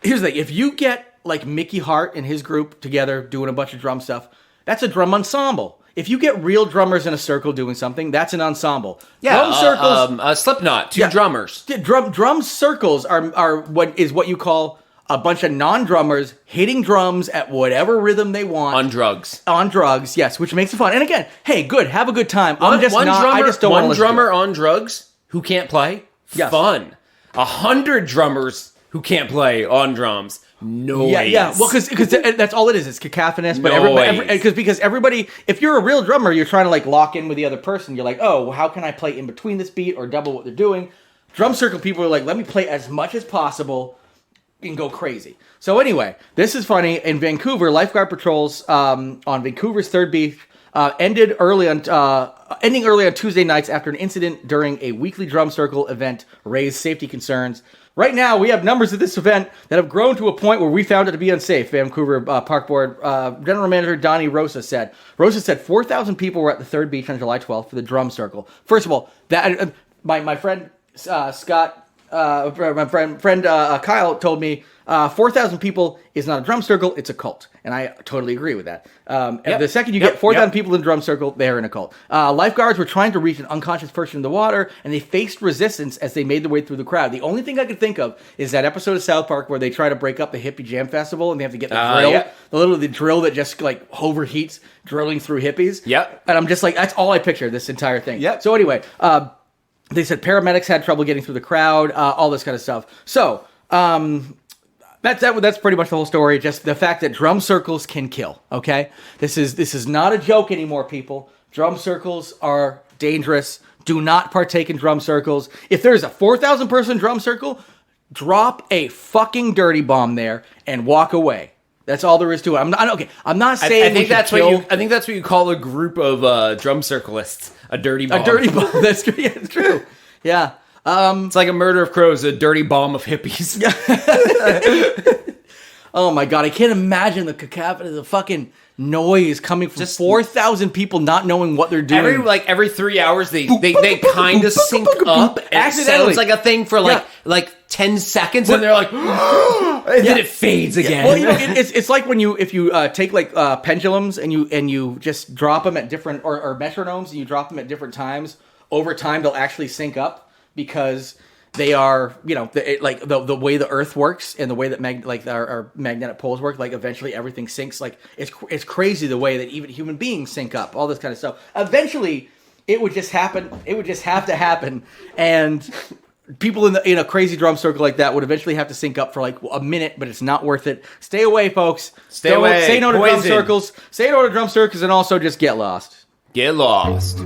here's the thing: if you get Mickey Hart and his group together doing a bunch of drum stuff, that's a drum ensemble. If you get real drummers in a circle doing something, that's an ensemble. Yeah, drum circles, Slipknot, two drummers. Drum circles are what you call a bunch of non-drummers hitting drums at whatever rhythm they want on drugs. On drugs, yes, which makes it fun. And again, hey, good, have a good time. I just don't want to drummer on drugs who can't play. Yes. Fun. 100 drummers who can't play on drums. Noise. Yeah. Well, because that's all it is. It's cacophonous. But because everybody, if you're a real drummer, you're trying to lock in with the other person. You're well, how can I play in between this beat or double what they're doing? Drum circle people are let me play as much as possible and go crazy. So anyway, this is funny. In Vancouver, lifeguard patrols on Vancouver's Third Beach ending early on Tuesday nights after an incident during a weekly drum circle event raised safety concerns. Right now, we have numbers of this event that have grown to a point where we found it to be unsafe, Vancouver Park Board General Manager Donnie Rosa said. Rosa said 4,000 people were at the Third Beach on July 12th for the drum circle. First of all, that my friend Scott, my friend Kyle told me 4,000 people is not a drum circle, it's a cult. And I totally agree with that. And the second you get 4,000 people in a drum circle, they're in a cult. Lifeguards were trying to reach an unconscious person in the water, and they faced resistance as they made their way through the crowd. The only thing I could think of is that episode of South Park where they try to break up the hippie jam festival, and they have to get the drill, the drill that just overheats, drilling through hippies. Yep. And I'm just that's all I picture, this entire thing. Yep. So anyway, they said paramedics had trouble getting through the crowd, all this kind of stuff. So, That's pretty much the whole story. Just the fact that drum circles can kill. Okay, this is not a joke anymore, people. Drum circles are dangerous. Do not partake in drum circles. If there's a 4,000 person drum circle, drop a fucking dirty bomb there and walk away. That's all there is to it. I'm not saying I think that's what you call a group of drum circlists. A dirty bomb. A dirty bomb. That's true. Yeah, it's true. Yeah. It's like a murder of crows, a dirty bomb of hippies. Oh my god, I can't imagine the cacophony, the fucking noise coming from 4,000 people not knowing what they're doing. Every 3 hours, they kind of sync up. And it sounds like a thing for like 10 seconds, and they're like, and then it fades again. Well, it's like if you take like pendulums and you just drop them at different or metronomes and you drop them at different times. Over time, they'll actually sync up because they are, the way the Earth works and the way that our magnetic poles work. Like eventually, everything syncs. Like it's crazy the way that even human beings sync up. All this kind of stuff. Eventually, it would just happen. It would just have to happen, and people in a crazy drum circle like that would eventually have to sync up for like a minute, but it's not worth it. Stay away, folks. Stay away. Say no to drum circles. Say no to drum circles, and also just get lost. Get lost.